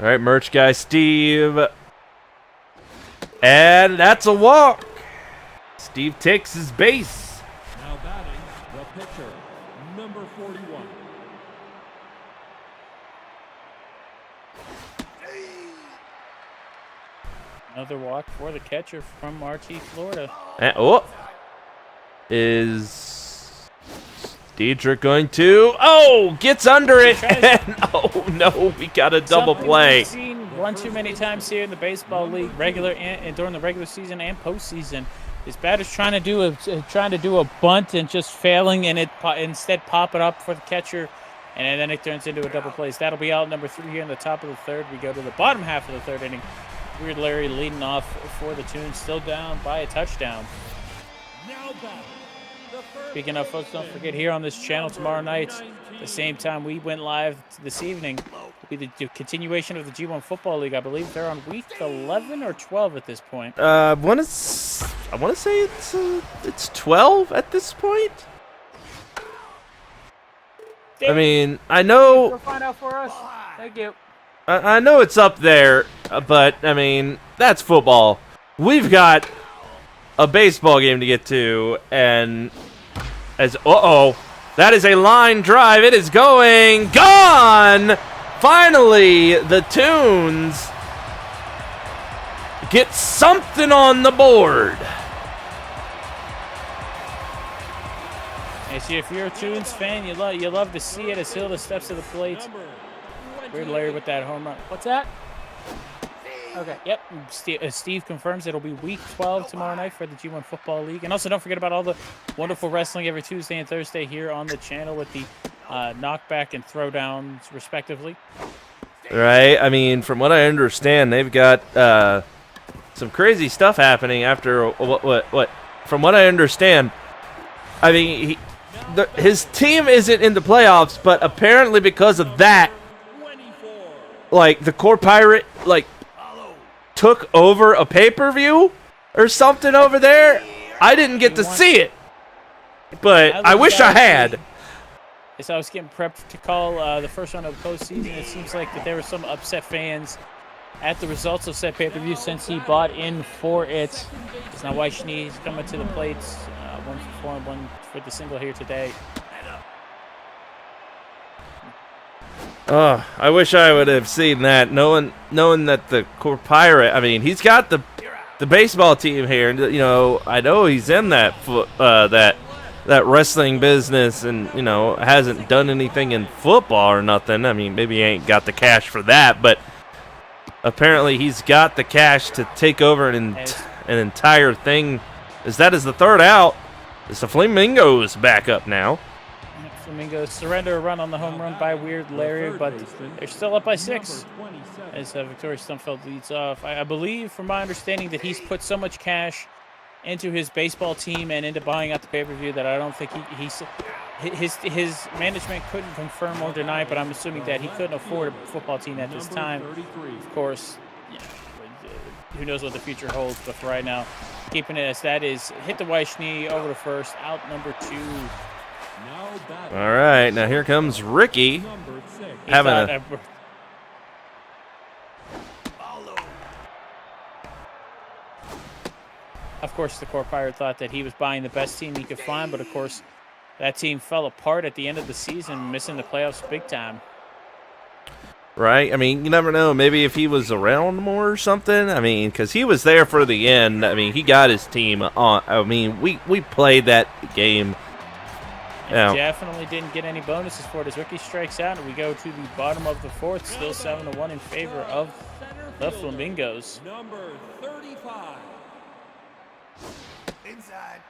All right, Merch Guy Steve. And that's a walk. Steve takes his base. Now batting, the pitcher, number 41. Another walk for the catcher from RT Florida. And, is Dietrich going to? Gets under it. And, no, we got a double Something play. we've seen one too many times here in the baseball league, regular and during the regular season and postseason. Is batters trying to do a bunt and just failing, and instead pop it up for the catcher, and then it turns into a double play. That'll be out number 3 here in the top of the third. We go to the bottom half of the third inning. Weird Larry leading off for the Tunes, still down by a touchdown. Now batting, the first Speaking of, folks, don't forget, here on this channel tomorrow night, the same time we went live this evening, will be the continuation of the G1 Football League. I believe they're on week 11 or 12 at this point. I want to say it's 12 at this point. I mean, I know. Go find out for us. Thank you. I know it's up there, but I mean, that's football. We've got a baseball game to get to, and that is a line drive. It is gone. Finally, the Tunes get something on the board. And see, if you're a Tunes fan, you love to see it as Hilda steps to the plate. Weird Larry with that home run. What's that? Okay, yep. Steve confirms it'll be week 12 tomorrow night for the G1 Football League. And also don't forget about all the wonderful wrestling every Tuesday and Thursday here on the channel with the knockback and throwdowns, respectively. Right. I mean, from what I understand, they've got some crazy stuff happening after what? From what I understand, I mean, his team isn't in the playoffs, but apparently because of that, like the Core Pirate, took over a pay-per-view or something over there. I didn't get to see it, but I wish I had. as I was getting prepped to call the first round of the postseason, it seems like that there were some upset fans at the results of said pay-per-view since he bought in for it. It's now Weichny. He's coming to the plates. 1 for 4 and 1 for the single here today. Oh, I wish I would have seen that. Knowing that the core pirate. I mean, he's got the baseball team here. You know, I know he's in that that wrestling business, and you know hasn't done anything in football or nothing. I mean, maybe he ain't got the cash for that, but apparently he's got the cash to take over an entire thing. As that is the third out. It's the Flamingos back up now. Flamingos surrender a run on the home run by Weird Larry, but they're still up by 6 as Victoria Stumfeld leads off. I believe, from my understanding, that he's put so much cash into his baseball team and into buying out the pay-per-view that I don't think his management couldn't confirm or deny, but I'm assuming that he couldn't afford a football team at this time. Of course, who knows what the future holds, but for right now, keeping it as that is. Hit the Weichny over to first, out number 2. All right, now here comes Ricky having a... Of course, the core pirate thought that he was buying the best team he could find, but of course, that team fell apart at the end of the season, missing the playoffs big time. Right? I mean, you never know. Maybe if he was around more or something. I mean, because he was there for the end. I mean, he got his team on. I mean, we played that game. Definitely didn't get any bonuses for it as Ricky strikes out, and we go to the bottom of the 4th, still 7-1 in favor of the Flamingos. Number 35. Inside.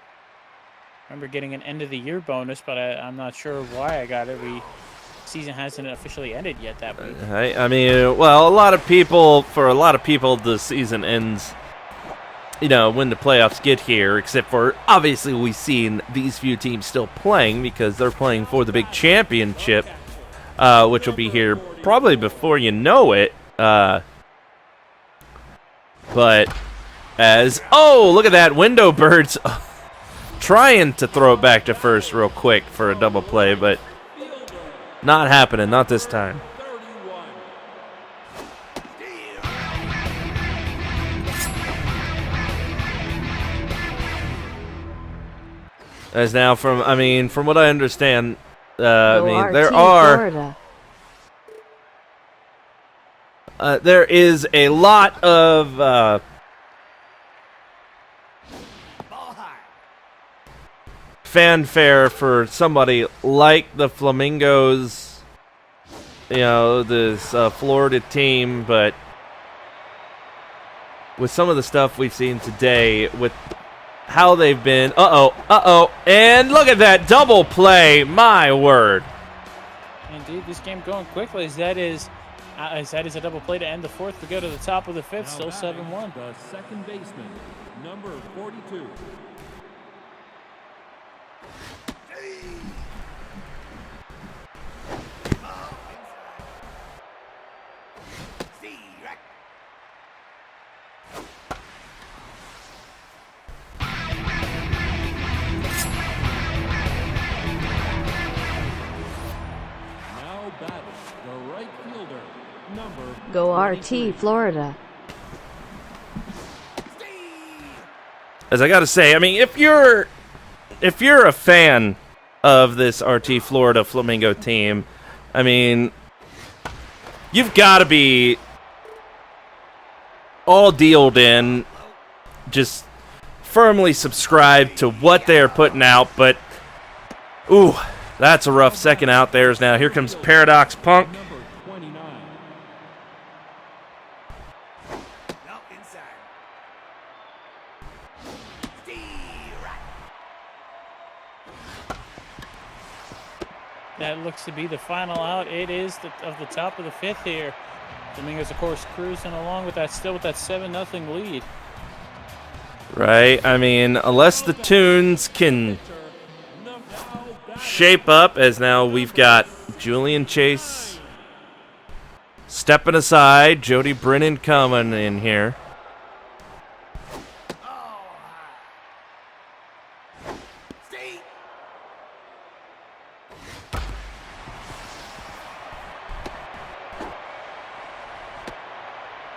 Remember getting an end-of-the-year bonus, but I'm not sure why I got it. Season hasn't officially ended yet that week. I mean, well, for a lot of people, the season ends, you know, when the playoffs get here, except for, obviously, we've seen these few teams still playing because they're playing for the big championship, which will be here probably before you know it. But look at that, Window Birds trying to throw it back to first real quick for a double play, but not happening, not this time. As now from what I understand, there is a lot of fanfare for somebody like the Flamingos, you know, this Florida team, but with some of the stuff we've seen today, with how they've been, and look at that double play, my word. Indeed, this game going quickly, as that is a double play to end the 4th. We go to the top of the 5th, still 7-1. The second baseman, number 42. Go RT, Florida. As I gotta say, I mean, if you're a fan of this RT Florida Flamingo team, I mean, you've got to be all dealed in, just firmly subscribed to what they're putting out. But ooh, that's a rough second out there. Now here comes Paradox Punk. That looks to be the final out. It is of the top of the 5th here. Flamingos, of course, cruising along with that, still with that 7-0 lead. Right. I mean, unless the tunes can shape up, as now we've got Julian Chase stepping aside, Jody Brennan coming in here.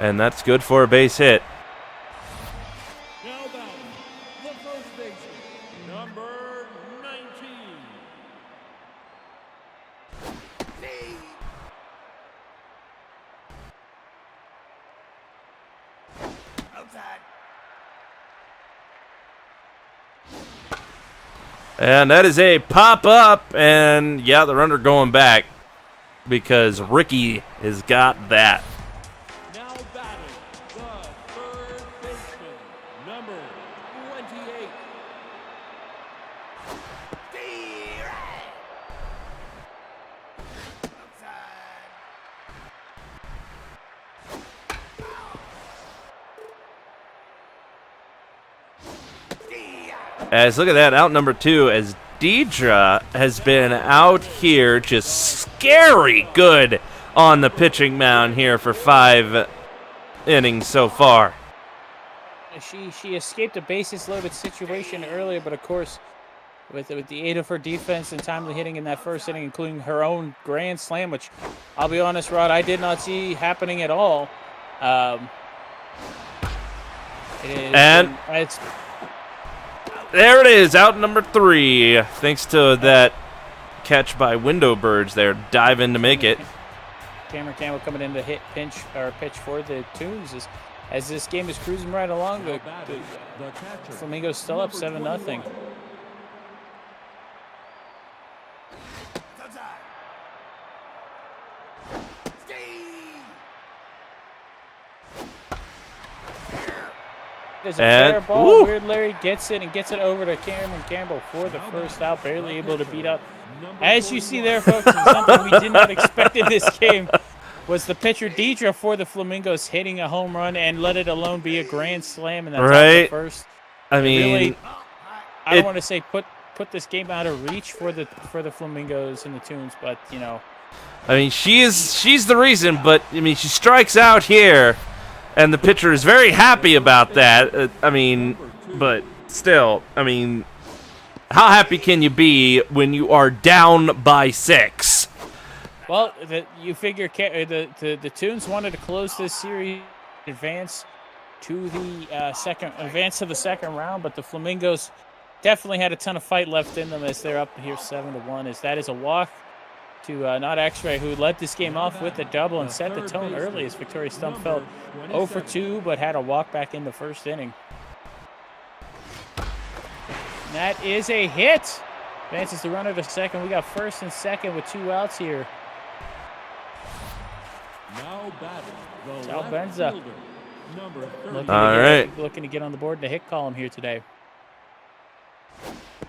And that's good for a base hit. Now batting, the first baseman, number 19. Outside. And that is a pop-up, and yeah, the runner going back because Ricky has got that. Now batting, the third baseman, number 28. Outside. As look at that, out number 2, as Deidre has been out here just scary good on the pitching mound here for 5 innings so far. She escaped a bases-loaded situation earlier, but of course, with the aid of her defense and timely hitting in that first inning, including her own grand slam, which I'll be honest, Rod, I did not see happening at all. It's There it is, out number 3, thanks to that catch by Window Birds there, diving to make it. Cameron Campbell coming in to pitch for the Tunes as this game is cruising right along. The Flamingos still up 7-0. Outside. There's a And- fair ball. woo! Weird Larry gets it and gets it over to Cameron Campbell for the first out, barely able to beat up. As you see there, folks, and something we did not expect in this game was the pitcher Deidre for the Flamingos hitting a home run and let it alone be a grand slam in that top of the Right. first. I mean, Really, I don't want to say put this game out of reach for the Flamingos and the Tunes, but you know. I mean, she's the reason, but I mean, she strikes out here, and the pitcher is very happy about that. I mean, but still, I mean, how happy can you be when you are down by 6? Well, you figure the Tunes wanted to close this series, advance to the second round, but the Flamingos definitely had a ton of fight left in them as they're up here 7-1. As that is a walk to not X-Ray, who led this game off with a double and set the tone early as Victoria Stump fell 0 for 2, but had a walk back in the first inning. And that is a hit. Advances the runner to second. We got first and second with 2 outs here. Now batting, the Sal left Benza. fielder, number 30. Looking to get on the board in the hit column here today.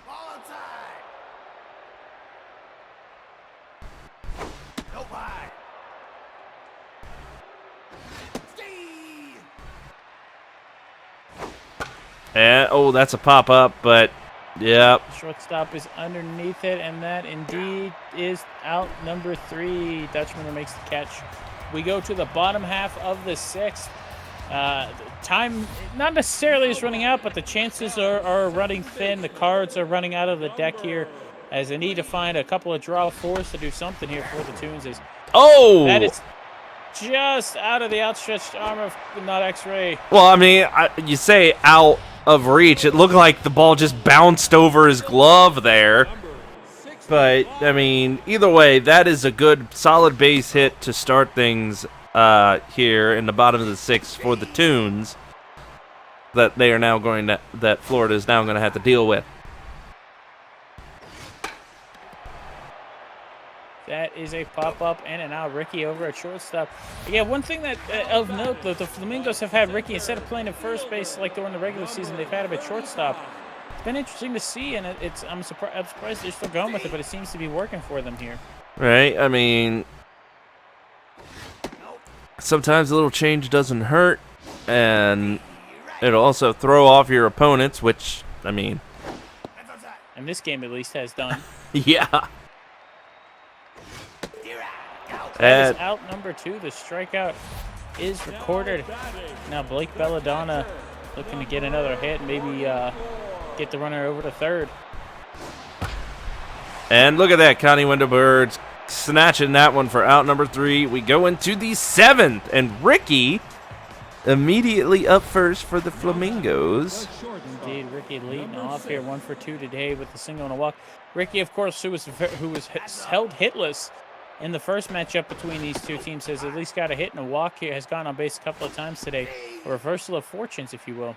Ball outside. Go by. Steve. And oh, that's a pop up, but yeah, Shortstop is underneath it, and that indeed is out number 3. Dutchman makes the catch. We go to the bottom half of the 6th. Time not necessarily is running out, but the chances are running thin. The cards are running out of the deck here as they need to find a couple of draw fours to do something here for the Tunes. That is just out of the outstretched arm of not X-Ray. well, I mean, you say out of reach. It looked like the ball just bounced over his glove there. But, I mean, either way, that is a good, solid base hit to start things here in the bottom of the 6th for the Tunes that that Florida is now going to have to deal with. That is a pop-up and an out. Ricky over at shortstop. Yeah, one thing that of note, the Flamingos have had Ricky, instead of playing at first base like during the regular season, they've had him at shortstop. It's been interesting to see, and I'm surprised they're still going with it, but it seems to be working for them here. Right? I mean, sometimes a little change doesn't hurt, and it'll also throw off your opponents, which, I mean, That's outside. And this game at least has done. yeah. You're out. That is out number 2. The strikeout is recorded. Now Blake Belladonna looking to get another hit, maybe get the runner over to third. And look at that, Connie Windowbirds snatching that one for out number 3. We go into the 7th, and Ricky immediately up first for the Flamingos. Indeed, Ricky leading off here, 1 for 2 today with a single and a walk. Ricky, of course, who was held hitless in the first matchup between these two teams, has at least got a hit and a walk here, has gone on base a couple of times today. A reversal of fortunes, if you will.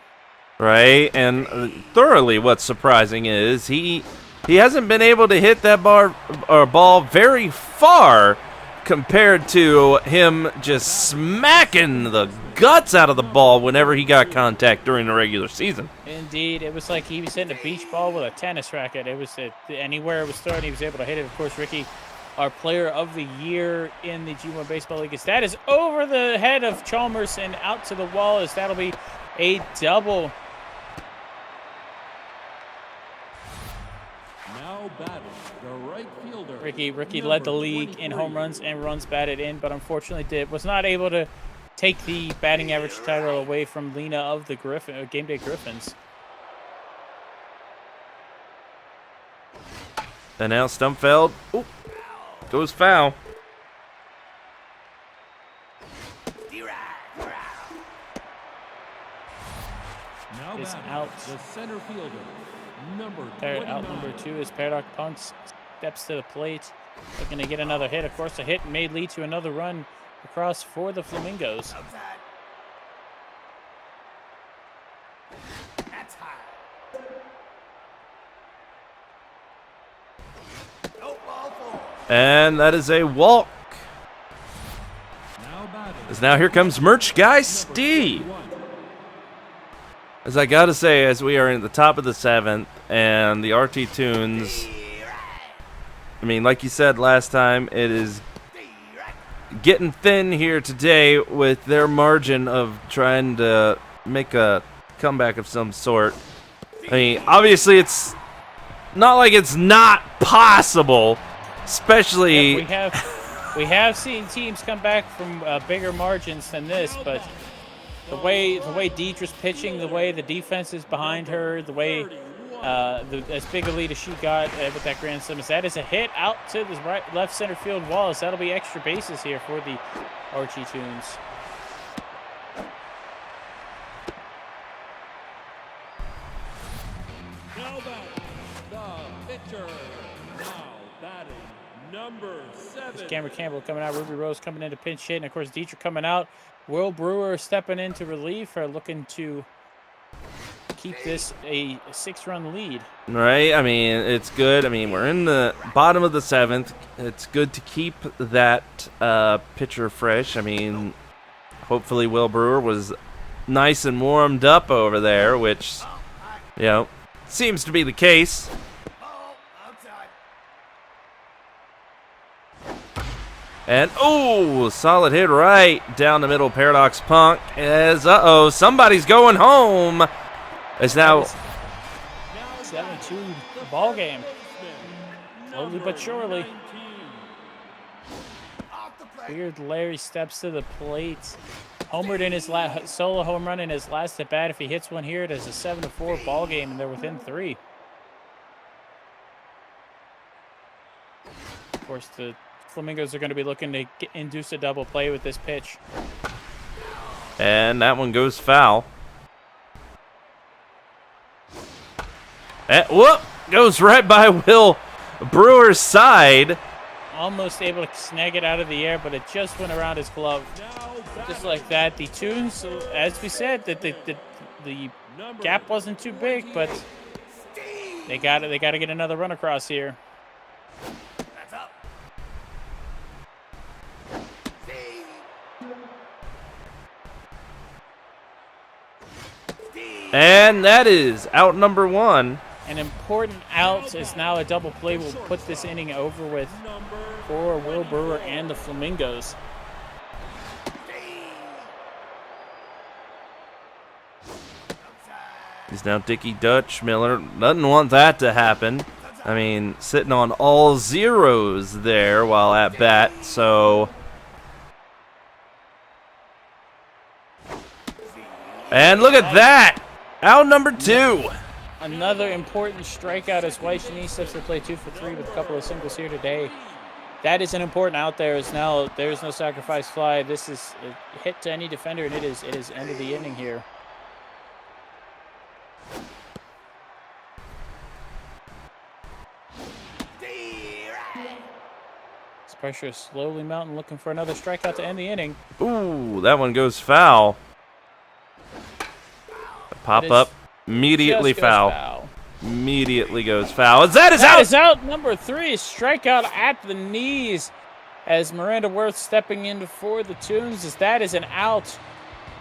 Right, and thoroughly what's surprising is he hasn't been able to hit that ball very far compared to him just smacking the guts out of the ball whenever he got contact during the regular season. Indeed, it was like he was hitting a beach ball with a tennis racket. It was anywhere it was thrown, he was able to hit it. Of course, Ricky, our player of the year in the G1 Baseball League. That is over the head of Chalmers and out to the wall, as that'll be a double. Now batting, the right fielder. Ricky led the league in home runs and runs batted in, but unfortunately was not able to take the batting average title away from Lena of the Game Day Griffins. And now Stumpfeld goes foul. Now Is batting, out. the center fielder, number Out 29. number 2 is Paradox Punks, steps to the plate, looking to get another hit. Of course, a hit may lead to another run across for the Flamingos. That's high. No ball four. And that is a walk. Now batting, As now here comes Merch Guy Steve. 31. As I gotta say, as we are in the top of the 7th, and the RT Tunes, I mean, like you said last time, it is getting thin here today with their margin of trying to make a comeback of some sort. I mean, obviously it's not like it's not possible, especially... Yeah, we have seen teams come back from bigger margins than this, but the way Deidre's pitching, the way the defense is behind her, the way as big a lead as she got with that grand slam, that is a hit out to the left center field wall. So that'll be extra bases here for the Archie Tunes. Now batting, the pitcher. Now batting, number 7. Cameron Campbell coming out, Ruby Rose coming in to pinch hit, and of course Deidre coming out. Will Brewer stepping in to relieve her, looking to keep this a 6-run lead. Right, I mean, it's good. I mean, we're in the bottom of the 7th. It's good to keep that pitcher fresh. I mean, hopefully Will Brewer was nice and warmed up over there, which, you know, seems to be the case. Ball outside. And, solid hit right down the middle, Paradox Punk. As, somebody's going home. It's now 7-2 ball game. Slowly but surely. Off the plate. Weird Larry steps to the plate. Homered in his solo home run in his last at bat. If he hits one here, it is a 7-4 ball game, and they're within 3. Of course, the Flamingos are going to be looking to induce a double play with this pitch. And that one goes foul. And, goes right by Will Brewer's side. Almost able to snag it out of the air, but it just went around his glove. Just like that. The Tunes, as we said, that the gap wasn't too big, but they got to get another run across here. That's up. Steve. And that is out number 1. An important out is now a double play will put this inning over with for Will Brewer and the Flamingos. He's now Dickie Dutch Miller. Doesn't want that to happen. I mean, sitting on all zeros there while at bat, so... And look at that! Out number 2. Another important strikeout as Weiss Janine steps to play 2 for 3 with a couple of singles here today. That is an important out there. Is now there's no sacrifice fly. This is a hit to any defender, and it is end of the inning here. This pressure is slowly mounting, looking for another strikeout to end the inning. Ooh, that one goes foul. Pop up, immediately foul. Immediately goes foul. That is out. That is out. Number 3, strikeout at the knees. As Miranda Worth stepping in for the Tunes, as that is an out.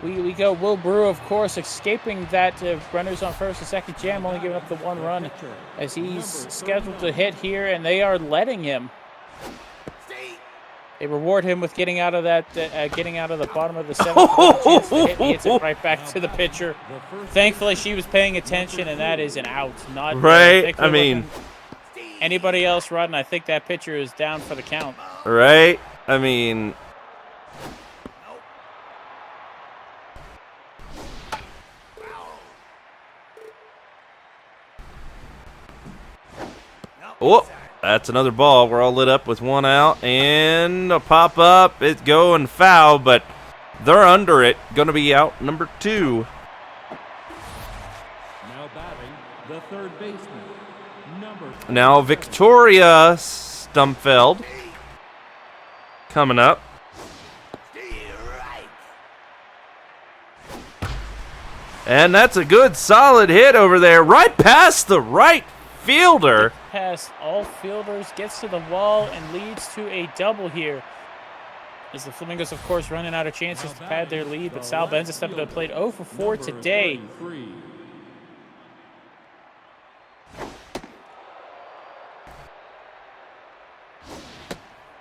We go Will Brew, of course, escaping that runners on first and second jam, only giving up the 1 run as he's scheduled to hit here, and they are letting him. They reward him with getting out of that, getting out of the bottom of the 7th. He hits it right back to the pitcher. Thankfully, she was paying attention, and that is an out. Not right. I mean, anybody else, Rod, and I think that pitcher is down for the count. Right. I mean. Oh, that's another ball. We're all lit up with 1 out and a pop up. It's going foul, but they're under it. Going to be out number 2. Now batting, the third baseman, number. Now Victoria Stumfeld coming up. And that's a good solid hit over there, right past the right fielder. Past all fielders, gets to the wall, and leads to a double here. As the Flamingos, of course, running out of chances to pad their lead, but Sal Benza stepping to the plate 0 for 4 today.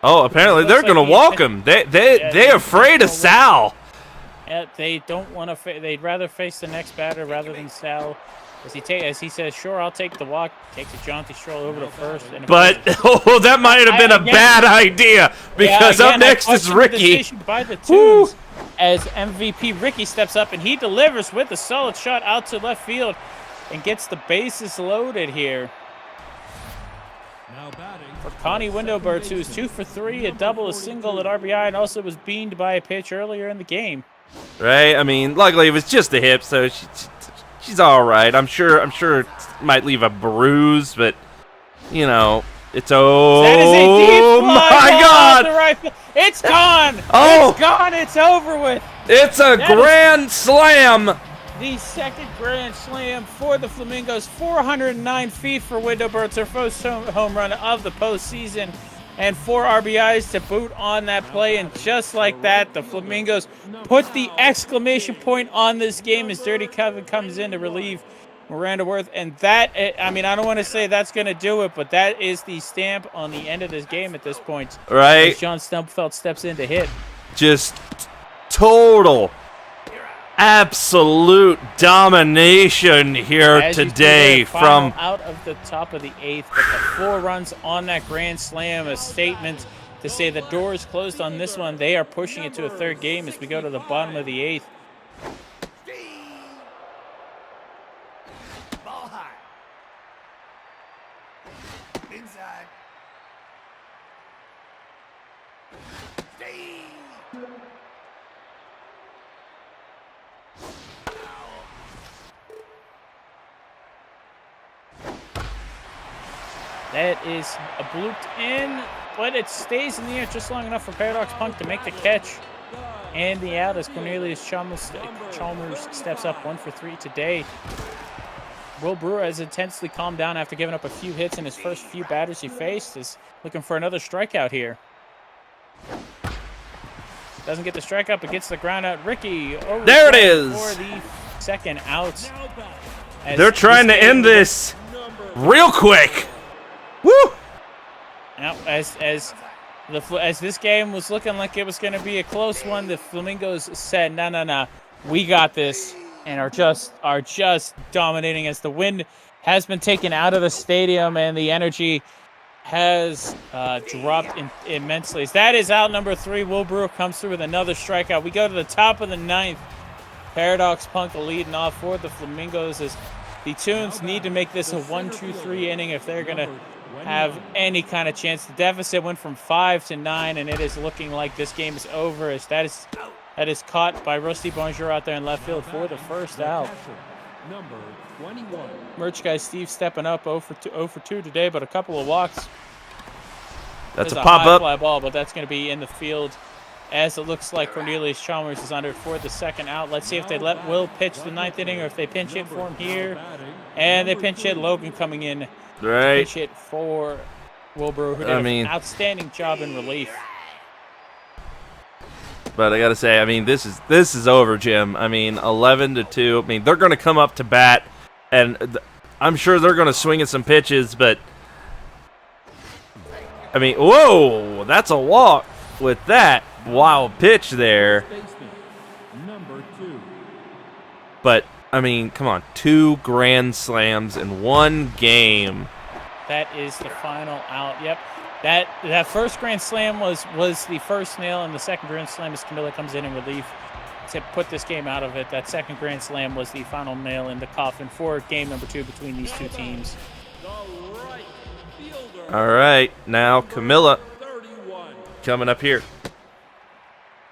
Oh, apparently they're going to walk him. They're afraid of Sal. Yeah, they don't want to. They'd rather face the next batter rather than Sal. As he says, sure, I'll take the walk. Takes a jaunty stroll over to first. But that might have been a bad idea because up next is Ricky. By the Tunes, as MVP Ricky steps up and he delivers with a solid shot out to left field and gets the bases loaded here. For Connie Windowbirds, who's 2 for 3, a double, a single at RBI, and also was beamed by a pitch earlier in the game. Right. I mean, luckily it was just a hip, so she's all right. I'm sure it might leave a bruise, but you know, it's That is a deep fly my God! The right field. It's gone. Oh, it's gone. It's over with. It's a grand slam. The second grand slam for the Flamingos. 409 feet for Windowbirds, their first home run of the postseason, and 4 RBIs to boot on that play. And just like that, the Flamingos put the exclamation point on this game as Dirty Kevin comes in to relieve Miranda Worth. And that, I mean, I don't want to say that's going to do it, but that is the stamp on the end of this game at this point. Right. As John Stumpfeld steps in to hit. Just total, absolute domination here today from out of the top of the 8th, but the 4 runs on that grand slam, a statement to say the door is closed on this one. They are pushing it to a 3rd game as we go to the bottom of the 8th. Ball high. Inside. Stay. That is a blooped in, but it stays in the air just long enough for Paradox Punk to make the catch and the out as Cornelius Chalmers steps up 1 for 3 today. Will Brewer has intensely calmed down after giving up a few hits in his first few batters he faced. Is looking for another strikeout here. Doesn't get the strikeout, but gets the ground out. Ricky over there it is for the second out. They're trying to end this real quick. Woo! Now, as this game was looking like it was going to be a close one, the Flamingos said, "No, we got this," and are just dominating as the wind has been taken out of the stadium and the energy has dropped immensely. As that is out number 3. Will Brewer comes through with another strikeout. We go to the top of the 9th. Paradox Punk leading off for the Flamingos as The Tunes need to make this a 1-2-3 inning if they're going to have any kind of chance. The deficit went from 5 to 9, and it is looking like this game is over. As that is caught by Rusty Bonjour out there in left field for the first out. Number 21. Merch guy Steve stepping up 0 for 2 today, but a couple of walks. That's There's a pop high up. fly ball, but that's going to be in the field as it looks like Cornelius Chalmers is under for the second out. Let's see if they let Will pitch the ninth inning or if they pinch hit for him here. And they pinch hit. Logan coming in to Right. pinch hit for Wilbur, who did an outstanding job in relief. But I got to say, I mean, this is over, Jim. I mean, 11-2. I mean, they're going to come up to bat, and I'm sure they're going to swing at some pitches, but I mean, whoa, that's a walk with that wild pitch there. Number 2. But, I mean, come on, 2 grand slams in one game. That is the final out. Yep. That first grand slam was the first nail, and the second grand slam as Camilla comes in relief to put this game out of it. That second grand slam was the final nail in the coffin for game number 2 between these two teams. All right, now Camilla coming up here,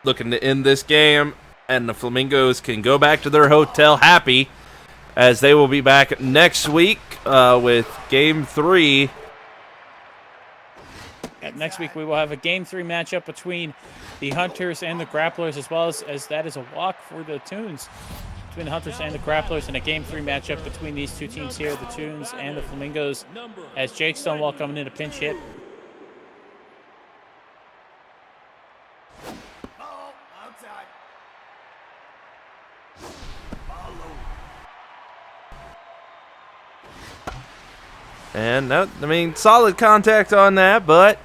looking to end this game, and the Flamingos can go back to their hotel happy, as they will be back next week with Game 3. Next week we will have a Game 3 matchup between the Hunters and the Grapplers, as well as that is a walk for the Tunes between the Hunters and the Grapplers, and a Game 3 matchup between these two teams here, the Tunes and the Flamingos, as Jake Stonewall coming in to pinch hit. Ball outside. Ball low. And that, I mean, solid contact on that, but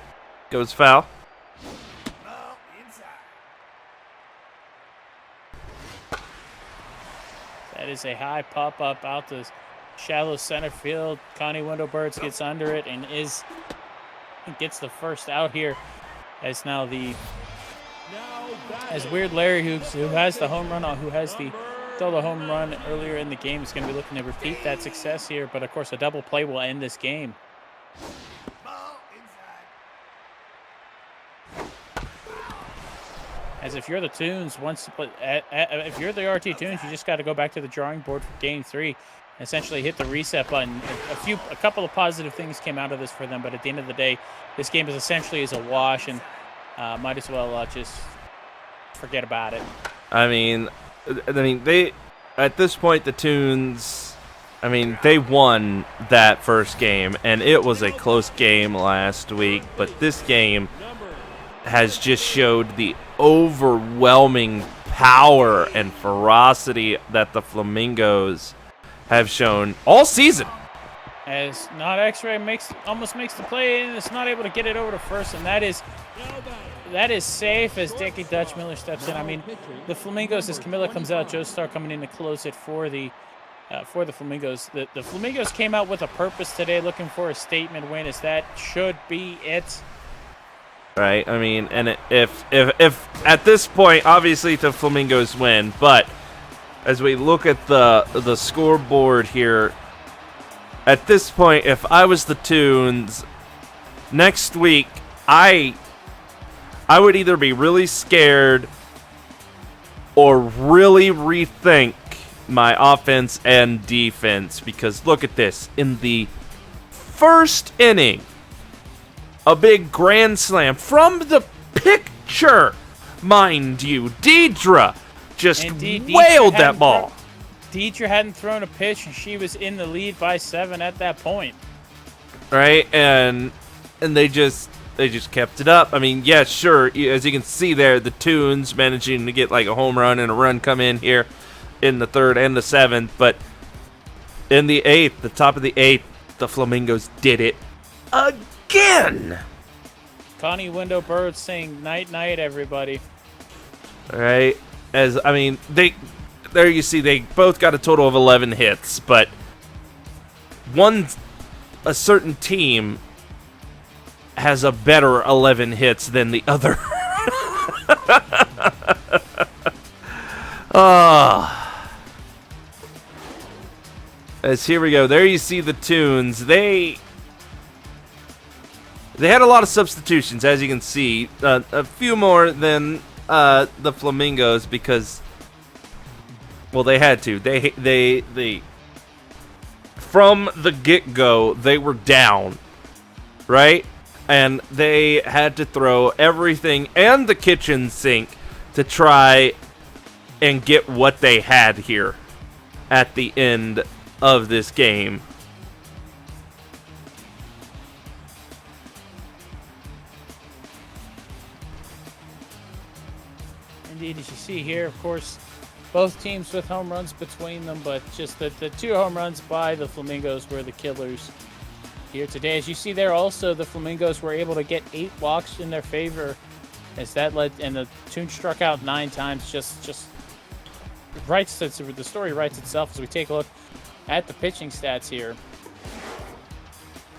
goes foul. Ball inside. That is a high pop-up out to shallow center field. Connie Wendell-Birds gets under it and gets the first out here, as now as Weird Larry, who has the home run, who has the solo home run earlier in the game, is going to be looking to repeat that success here. But of course, a double play will end this game. Ball inside. As if you're the Tunes, if you're the RT Tunes, you just got to go back to the drawing board for Game 3. Essentially hit the reset button. A couple of positive things came out of this for them, but at the end of the day, this game is essentially a wash, and might as well just forget about it. I mean, they at this point the Tunes, I mean, they won that first game, and it was a close game last week. But this game has just showed the overwhelming power and ferocity that the Flamingos have shown all season. As Not X-Ray almost makes the play, and it's not able to get it over to first, and that is safe as Dickie Dutch Miller steps in. I mean, the Flamingos, as Camilla comes out, Joe Starr coming in to close it for the Flamingos. The Flamingos came out with a purpose today, looking for a statement win, as that should be it. Right, I mean, and if at this point, obviously the Flamingos win, but as we look at the scoreboard here, at this point, if I was the Tunes, next week, I would either be really scared or really rethink my offense and defense, because look at this. In the first inning, a big grand slam from the picture, mind you. Deidre just wailed that ball. Deidre hadn't thrown a pitch, and she was in the lead by 7 at that point. Right, and they just kept it up. I mean, yeah, sure, as you can see there, the Tunes managing to get like a home run and a run come in here in the 3rd and the 7th, but in the 8th, the top of the 8th, the Flamingos did it again. Connie Wendell-Birds saying night-night, everybody. All right, as I mean, there you see they both got a total of 11 hits, but a certain team has a better 11 hits than the other. As here we go. There you see the Tunes. They had a lot of substitutions, as you can see. A few more than the Flamingos because, well, they had to. They from the get-go, they were down, right? And they had to throw everything and the kitchen sink to try and get what they had here at the end of this game. Indeed, as you see here, of course, both teams with home runs between them, but just the 2 home runs by the Flamingos were the killers here today. As you see there, also the Flamingos were able to get 8 walks in their favor, as that led, and the Toons struck out 9 times. Just writes the story writes itself as we take a look at the pitching stats here.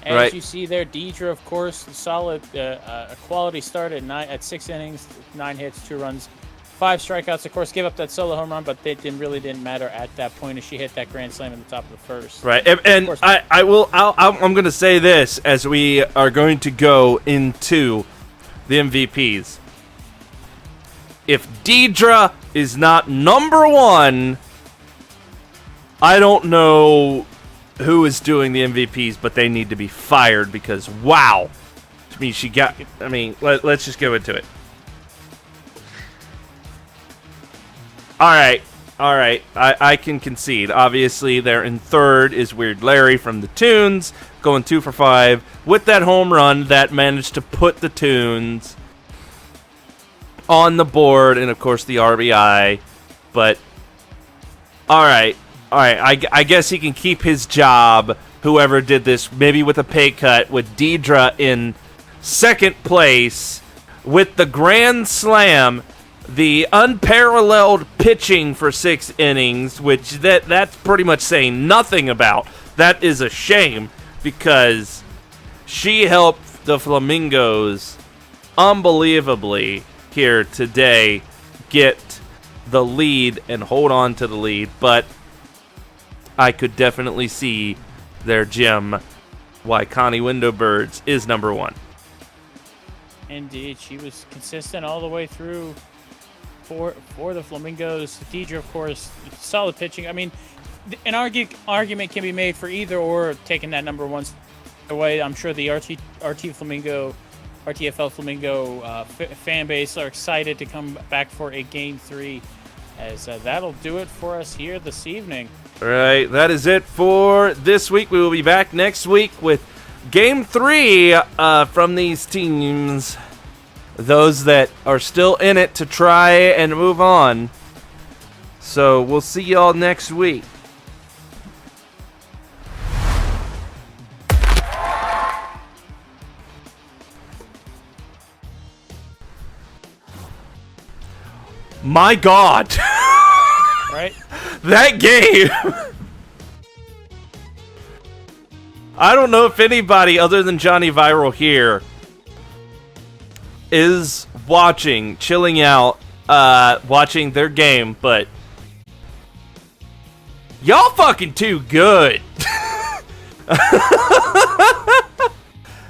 As you see there, Deidre, of course, solid, a quality start at 6 innings, 9 hits, 2 runs. 5 strikeouts, of course, gave up that solo home run, but it really didn't matter at that point as she hit that grand slam at the top of the first. Right, and I'm going to say this as we are going to go into the MVPs. If Deidre is not number 1, I don't know who is doing the MVPs, but they need to be fired because, wow. Let's just go into it. All right. I can concede. Obviously, there in third is Weird Larry from the Tunes, going 2 for 5 with that home run that managed to put the Tunes on the board, and of course the RBI. But all right. I guess he can keep his job. Whoever did this, maybe with a pay cut, with Deidre in second place with the grand slam. The unparalleled pitching for 6 innings, which that's pretty much saying nothing about. That is a shame because she helped the Flamingos unbelievably here today get the lead and hold on to the lead. But I could definitely see their gem why Connie Windowbirds is number 1. Indeed, she was consistent all the way through. For the Flamingos, Deidre, of course, solid pitching. I mean, an argument can be made for either or taking that number 1 away. I'm sure the RTFL Flamingo fan base are excited to come back for a Game 3, as that'll do it for us here this evening. All right, that is it for this week. We will be back next week with Game 3 from these teams. Those that are still in it to try and move on. So we'll see y'all next week. My God. Right? That game. I don't know if anybody other than Johnny Viral here is chilling out, watching their game, but y'all fucking too good.